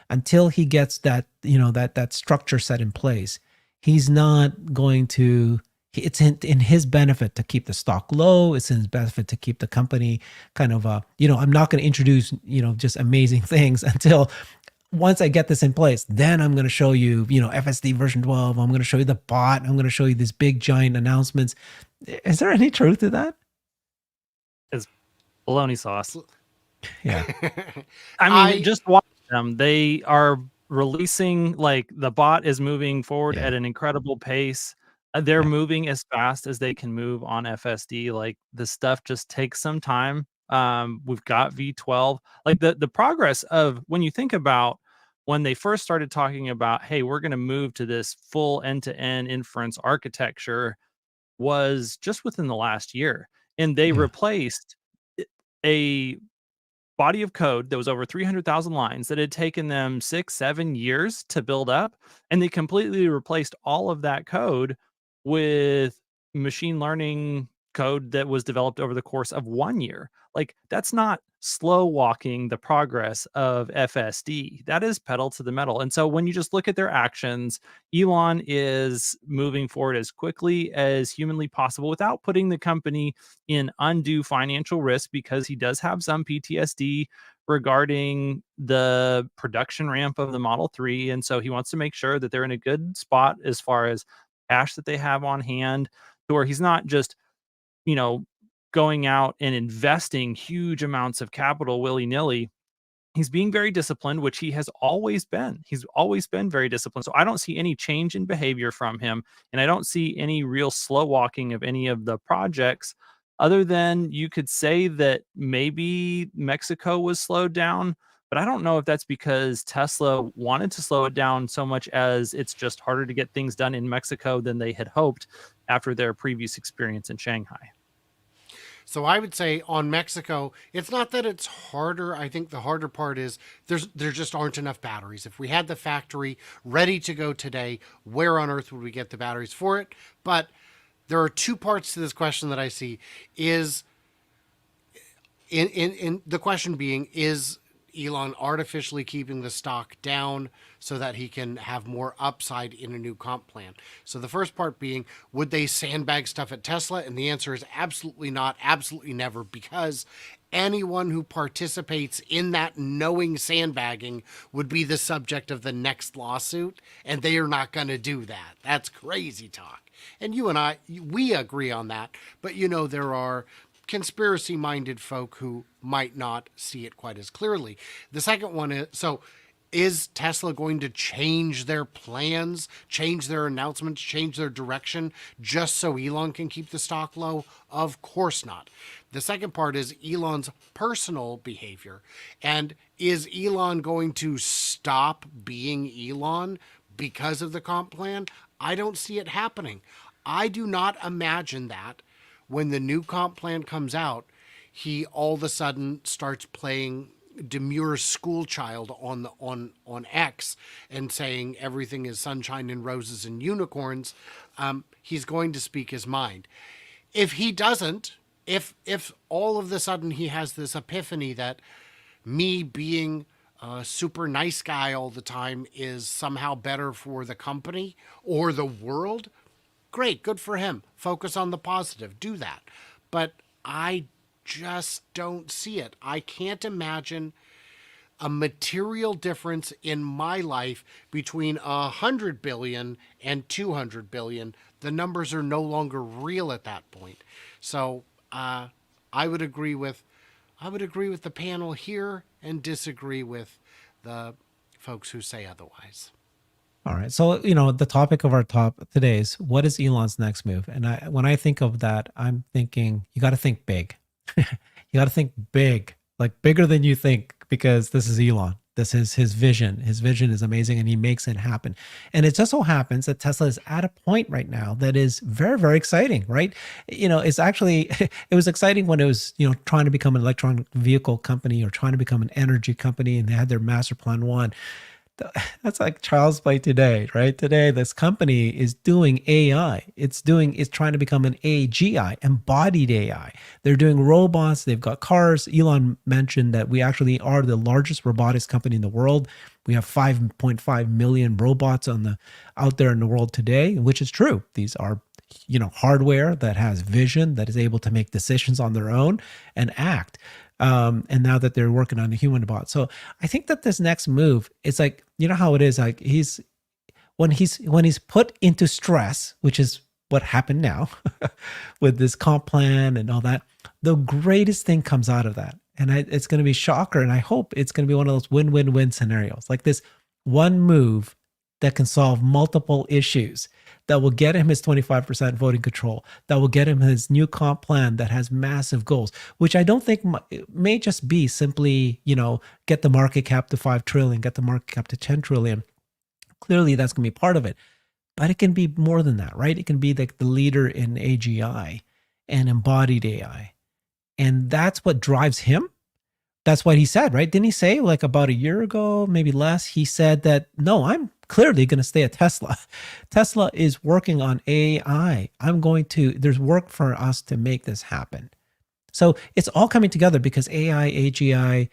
until he gets that structure set in place, he's not going to. It's in his benefit to keep the stock low. It's in his benefit to keep the company kind of I'm not going to introduce just amazing things until once I get this in place. Then I'm going to show you FSD version 12. I'm going to show you the bot. I'm going to show you these big giant announcements. Is there any truth to that? It's bologna sauce. Yeah. I mean, just watch them. They are releasing, like, the bot is moving forward at an incredible pace. They're moving as fast as they can move on FSD. Like, the stuff just takes some time. We've got V12. Like, the progress of when you think about when they first started talking about, hey, we're going to move to this full end-to-end inference architecture, was just within the last year. And they replaced a body of code that was over 300,000 lines that had taken them 6-7 years to build up, and they completely replaced all of that code with machine learning code that was developed over the course of 1 year. Like, that's not slow walking the progress of FSD. That is pedal to the metal. And so when you just look at their actions, Elon is moving forward as quickly as humanly possible without putting the company in undue financial risk, because he does have some PTSD regarding the production ramp of the Model 3. And so he wants to make sure that they're in a good spot as far as cash that they have on hand, to where he's not just, going out and investing huge amounts of capital willy-nilly. He's being very disciplined, which he has always been. He's always been very disciplined. So I don't see any change in behavior from him. And I don't see any real slow walking of any of the projects, other than you could say that maybe Mexico was slowed down. But I don't know if that's because Tesla wanted to slow it down so much as it's just harder to get things done in Mexico than they had hoped after their previous experience in Shanghai. So I would say on Mexico, it's not that it's harder. I think the harder part is there just aren't enough batteries. If we had the factory ready to go today, where on earth would we get the batteries for it? But there are two parts to this question that I see. Is in the question being, is Elon artificially keeping the stock down so that he can have more upside in a new comp plan? So the first part being, would they sandbag stuff at Tesla? And the answer is absolutely not, absolutely never, because anyone who participates in that knowing sandbagging would be the subject of the next lawsuit, and they are not going to do that. That's crazy talk. And you and I, we agree on that, but there are conspiracy minded folk who might not see it quite as clearly. The second one is Tesla going to change their plans, change their announcements, change their direction just so Elon can keep the stock low? Of course not. The second part is Elon's personal behavior. And is Elon going to stop being Elon because of the comp plan? I don't see it happening. I do not imagine that when the new comp plan comes out, he all of a sudden starts playing demure school child on X and saying everything is sunshine and roses and unicorns. He's going to speak his mind. If he doesn't, if all of a sudden he has this epiphany that me being a super nice guy all the time is somehow better for the company or the world, great, good for him. Focus on the positive. Do that. But I just don't see it. I can't imagine a material difference in my life between 100 billion and 200 billion. The numbers are no longer real at that point. So I would agree with the panel here and disagree with the folks who say otherwise. All right. So, the topic of our top today is what is Elon's next move? And when I think of that, I'm thinking you got to think big. You got to think big, like bigger than you think, because this is Elon. This is his vision. His vision is amazing and he makes it happen. And it just so happens that Tesla is at a point right now that is very, very exciting, right? It's actually, it was exciting when it was, trying to become an electronic vehicle company or trying to become an energy company, and they had their master plan one. That's like child's play today, right? Today, this company is doing AI. It's trying to become an AGI, embodied AI. They're doing robots. They've got cars. Elon mentioned that we actually are the largest robotics company in the world. We have 5.5 million robots out there in the world today, which is true. These are hardware that has vision, that is able to make decisions on their own and act. And now that they're working on a human bot. So I think that this next move, it's like, how it is, like when he's put into stress, which is what happened now with this comp plan and all that, the greatest thing comes out of that. And it's going to be shocker. And I hope it's going to be one of those win-win-win scenarios, like this one move that can solve multiple issues, that will get him his 25% voting control, that will get him his new comp plan that has massive goals, which I don't think it may just be simply, get the market cap to 5 trillion, get the market cap to 10 trillion. Clearly that's going to be part of it, but it can be more than that, right? It can be like the leader in AGI and embodied AI. And that's what drives him. That's what he said, right? Didn't he say like about a year ago, maybe less, he said that, no, I'm clearly going to stay at Tesla. Tesla is working on AI. There's work for us to make this happen. So it's all coming together because AI, AGI,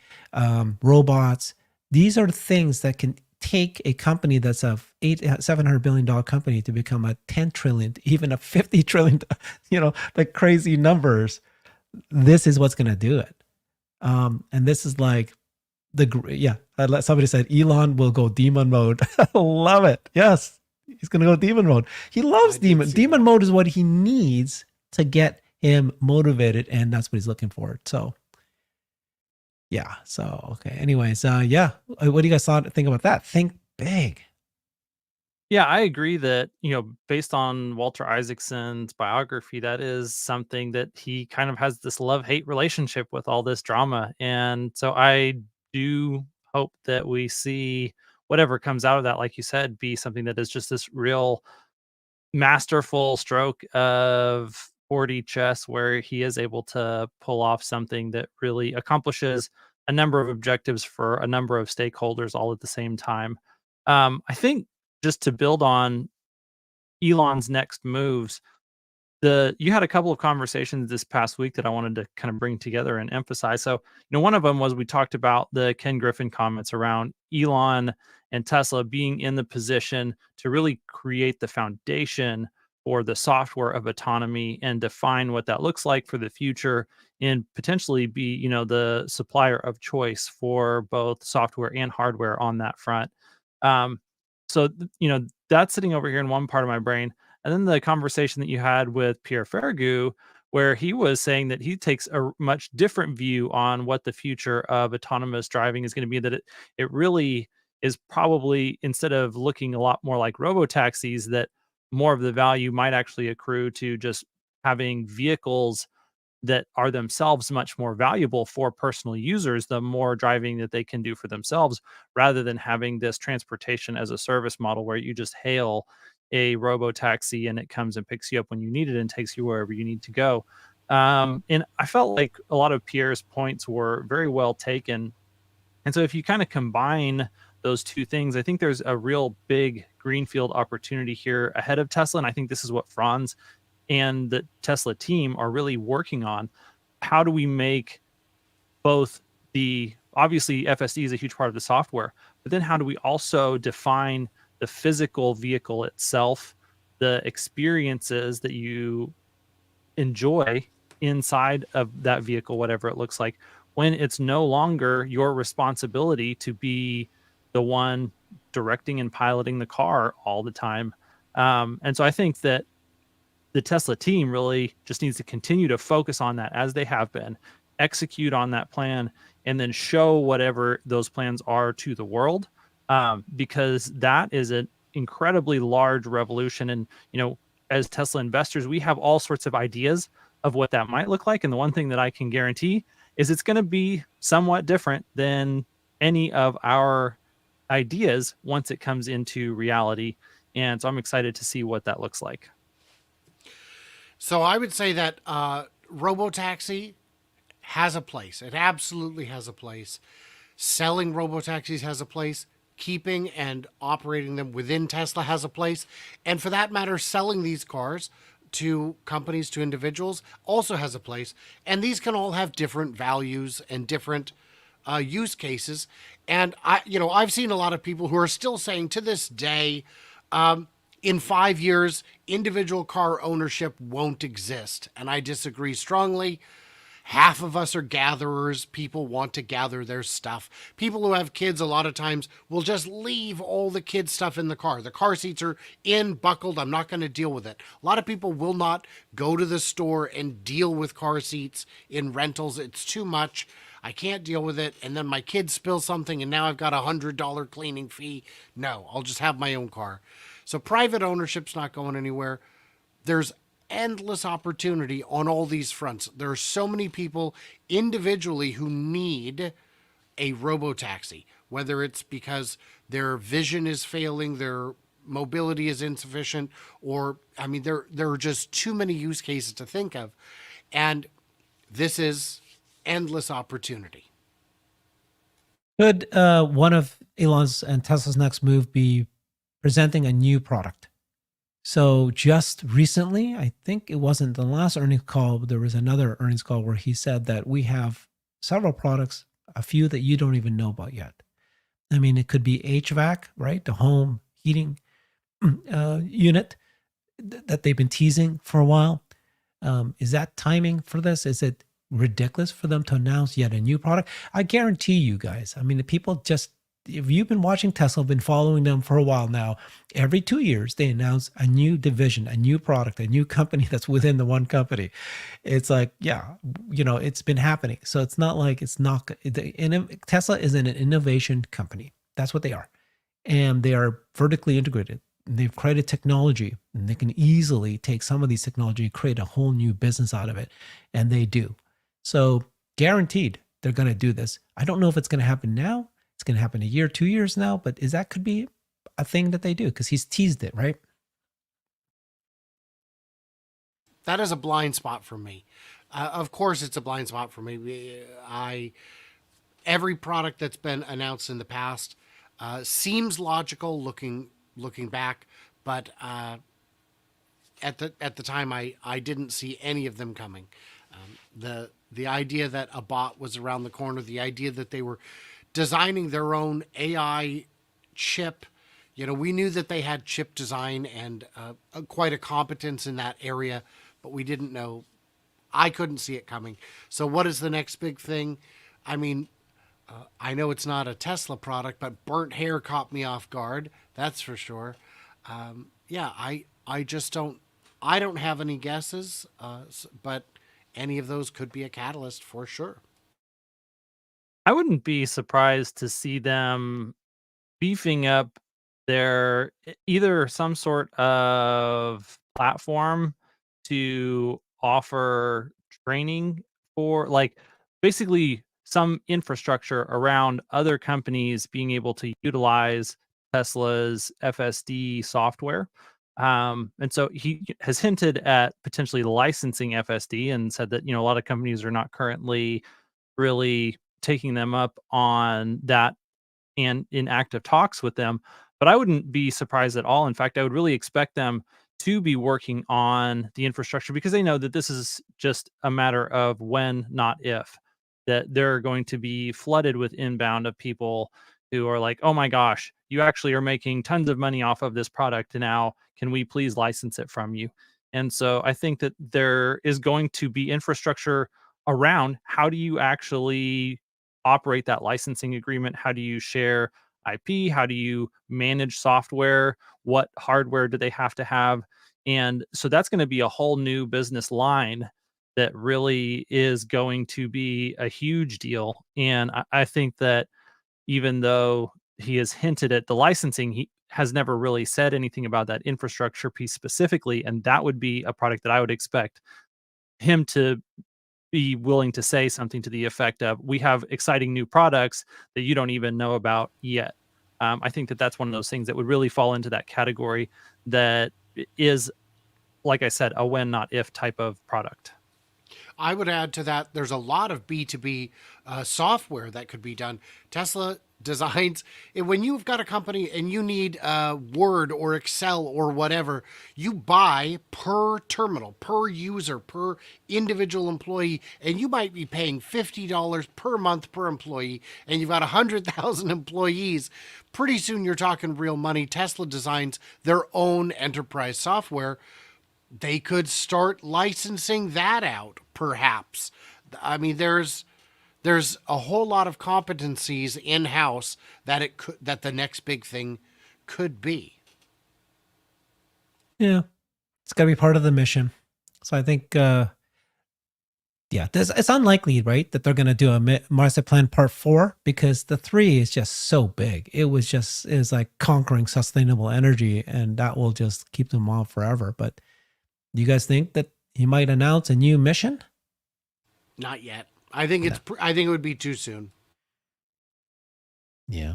robots, these are things that can take a company that's a $700 billion company to become a 10 trillion, even a 50 trillion, the crazy numbers. This is what's going to do it. And this is like somebody said Elon will go demon mode. I love it. Yes, he's going to go demon mode. He loves demon mode is what he needs to get him motivated, and that's what he's looking for. So yeah. So okay. Anyways, what do you guys think about that? Think big. Yeah, I agree that, based on Walter Isaacson's biography, that is something that he kind of has this love-hate relationship with all this drama. And so I do hope that we see whatever comes out of that, like you said, be something that is just this real masterful stroke of 4D chess where he is able to pull off something that really accomplishes a number of objectives for a number of stakeholders all at the same time. I think just to build on Elon's next moves, you had a couple of conversations this past week that I wanted to kind of bring together and emphasize. So, one of them was we talked about the Ken Griffin comments around Elon and Tesla being in the position to really create the foundation for the software of autonomy and define what that looks like for the future, and potentially be, the supplier of choice for both software and hardware on that front. So, that's sitting over here in one part of my brain. And then the conversation that you had with Pierre Ferragu, where he was saying that he takes a much different view on what the future of autonomous driving is going to be, that it really is probably, instead of looking a lot more like robotaxis, that more of the value might actually accrue to just having vehicles that are themselves much more valuable for personal users, the more driving that they can do for themselves, rather than having this transportation as a service model where you just hail a robo taxi and it comes and picks you up when you need it and takes you wherever you need to go. And I felt like a lot of Pierre's points were very well taken. And so if you kind of combine those two things, I think there's a real big greenfield opportunity here ahead of Tesla. And I think this is what Franz and the Tesla team are really working on. How do we make both obviously FSD is a huge part of the software, but then how do we also define the physical vehicle itself, the experiences that you enjoy inside of that vehicle, whatever it looks like, when it's no longer your responsibility to be the one directing and piloting the car all the time. And so I think that the Tesla team really just needs to continue to focus on that as they have been, execute on that plan, and then show whatever those plans are to the world, because that is an incredibly large revolution. And, as Tesla investors, we have all sorts of ideas of what that might look like. And the one thing that I can guarantee is it's going to be somewhat different than any of our ideas once it comes into reality. And so I'm excited to see what that looks like. So I would say that robotaxi has a place. It absolutely has a place. Selling robotaxis has a place. Keeping and operating them within Tesla has a place. And for that matter, selling these cars to companies, to individuals, also has a place. And these can all have different values and different use cases. And I've seen a lot of people who are still saying to this day, in 5 years, individual car ownership won't exist. And I disagree strongly. Half of us are gatherers. People want to gather their stuff. People who have kids, a lot of times, will just leave all the kids' stuff in the car. The car seats are in, buckled. I'm not going to deal with it. A lot of people will not go to the store and deal with car seats in rentals. It's too much. I can't deal with it. And then my kids spill something and now I've got $100 cleaning fee. No, I'll just have my own car. So private ownership's not going anywhere. There's endless opportunity on all these fronts. There are so many people individually who need a robotaxi, whether it's because their vision is failing, their mobility is insufficient, or there are just too many use cases to think of. And this is endless opportunity. Could one of Elon's and Tesla's next move be presenting a new product? So just recently, I think it wasn't the last earnings call, but there was another earnings call where he said that we have several products, a few that you don't even know about yet. I mean, it could be HVAC, right? The home heating unit that they've been teasing for a while. Is that timing for this? Is it ridiculous for them to announce yet a new product? I guarantee you guys, I mean, the people just, if you've been watching Tesla, been following them for a while now, every 2 years they announce a new division, a new product, a new company that's within the one company. It's like, yeah, it's been happening. So it's not like it's not. Tesla is an innovation company. That's what they are. And they are vertically integrated. They've created technology, and they can easily take some of these technology and create a whole new business out of it. And they do. So guaranteed they're going to do this. I don't know if it's going to happen now. It's going to happen a year, 2 years now, but that could be a thing that they do because he's teased it, right? That is a blind spot for me. Of course, it's a blind spot for me. Every product that's been announced in the past seems logical looking back, but at the time, I didn't see any of them coming. The idea that a bot was around the corner, the idea that they were designing their own AI chip. We knew that they had chip design and quite a competence in that area, but we didn't know. I couldn't see it coming. So what is the next big thing? I mean, I know it's not a Tesla product, but burnt hair caught me off guard. That's for sure. I just don't. I don't have any guesses, but any of those could be a catalyst for sure. I wouldn't be surprised to see them beefing up their either some sort of platform to offer training for, like, basically some infrastructure around other companies being able to utilize Tesla's FSD software. And so he has hinted at potentially licensing FSD and said that, a lot of companies are not currently really taking them up on that and in active talks with them. But I wouldn't be surprised at all. In fact, I would really expect them to be working on the infrastructure because they know that this is just a matter of when, not if, that they're going to be flooded with inbound of people who are like, oh my gosh, you actually are making tons of money off of this product now. Can we please license it from you? And so I think that there is going to be infrastructure around how do you actually operate that licensing agreement? How do you share IP? How do you manage software? What hardware do they have to have? And so that's going to be a whole new business line that really is going to be a huge deal. And I think that even though he has hinted at the licensing, he has never really said anything about that infrastructure piece specifically. And that would be a product that I would expect him to be willing to say something to the effect of, we have exciting new products that you don't even know about yet. I think that that's one of those things that would really fall into that category that is, like I said, a when, not if type of product. I would add to that, there's a lot of B2B software that could be done. Tesla designs, when you've got a company and you need Word or Excel or whatever, you buy per terminal, per user, per individual employee, and you might be paying $50 per month per employee, and you've got 100,000 employees. Pretty soon you're talking real money. Tesla designs their own enterprise software. They could start licensing that out, perhaps. I mean, there's a whole lot of competencies in house that the next big thing could be. Yeah, it's got to be part of the mission. So I think, yeah, it's unlikely, right, that they're going to do a Master Plan Part 4 because the 3 is just so big. It is like conquering sustainable energy, and that will just keep them on forever. But do you guys think that he might announce a new mission? Not yet. I think I think it would be too soon. Yeah.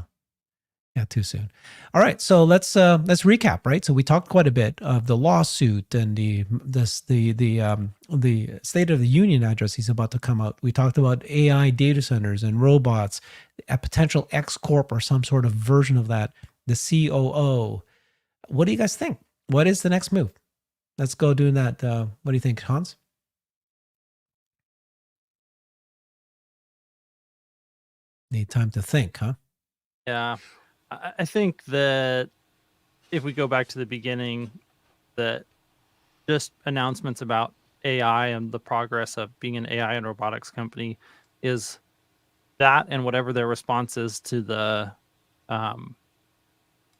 Yeah, too soon. All right, so let's recap, right? So we talked quite a bit of the lawsuit and the State of the Union address he's about to come out. We talked about AI data centers and robots, a potential X Corp or some sort of version of that, the COO. What do you guys think? What is the next move? Let's go doing that. What do you think, Hans? Need time to think, huh? Yeah. I think that if we go back to the beginning, that just announcements about AI and the progress of being an AI and robotics company is that, and whatever their response is to the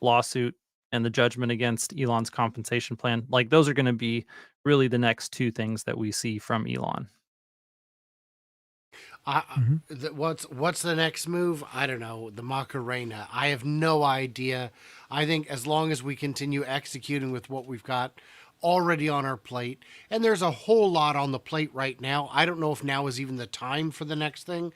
lawsuit and the judgment against Elon's compensation plan. Like, those are going to be really the next two things that we see from Elon. What's the next move? I don't know. The Macarena. I have no idea. I think as long as we continue executing with what we've got already on our plate, and there's a whole lot on the plate right now. I don't know if now is even the time for the next thing.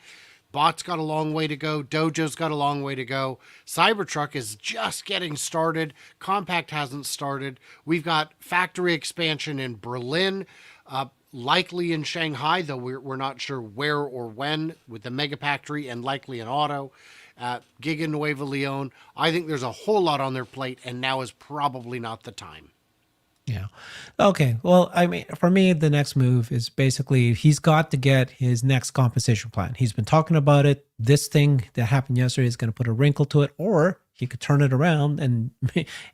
Bot's got a long way to go. Dojo's got a long way to go. Cybertruck is just getting started. Compact hasn't started. We've got factory expansion in Berlin. Likely in Shanghai, though we're not sure where or when, with the Megafactory, and likely in auto. Giga Nueva Leon. I think there's a whole lot on their plate, and now is probably not the time. Yeah. Okay. Well, I mean, for me, the next move is basically he's got to get his next compensation plan. He's been talking about it. This thing that happened yesterday is going to put a wrinkle to it, or he could turn it around and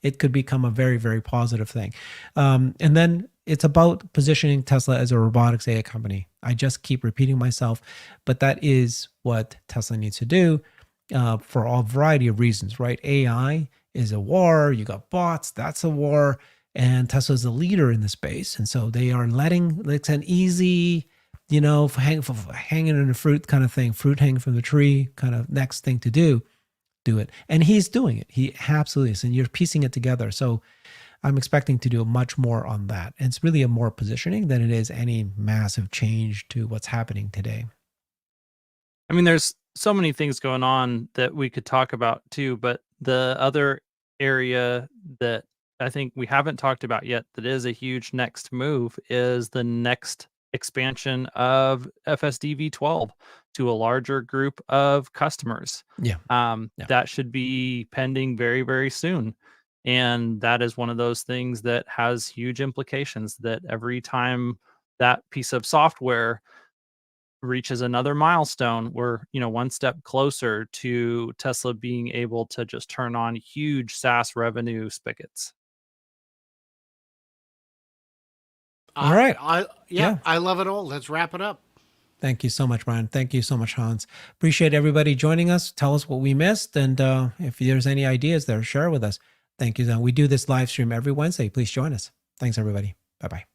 it could become a very, very positive thing. And then it's about positioning Tesla as a robotics AI company. I just keep repeating myself, but that is what Tesla needs to do for a variety of reasons, right? AI is a war. You got bots. That's a war. And Tesla is a leader in the space. And so they are letting, it's an easy, hanging in the fruit kind of thing, fruit hanging from the tree kind of next thing to do it. And he's doing it. He absolutely is. And you're piecing it together. So I'm expecting to do much more on that. And it's really a more positioning than it is any massive change to what's happening today. I mean, there's so many things going on that we could talk about too, but the other area that I think we haven't talked about yet that is a huge next move is the next expansion of FSD V12 to a larger group of customers. Yeah. That should be pending very, very soon. And that is one of those things that has huge implications, that every time that piece of software reaches another milestone, we're one step closer to Tesla being able to just turn on huge SaaS revenue spigots. All right. Yeah, I love it all. Let's wrap it up. Thank you so much, Brian. Thank you so much, Hans. Appreciate everybody joining us. Tell us what we missed. And if there's any ideas there, share with us. Thank you. We do this live stream every Wednesday. Please join us. Thanks, everybody. Bye-bye.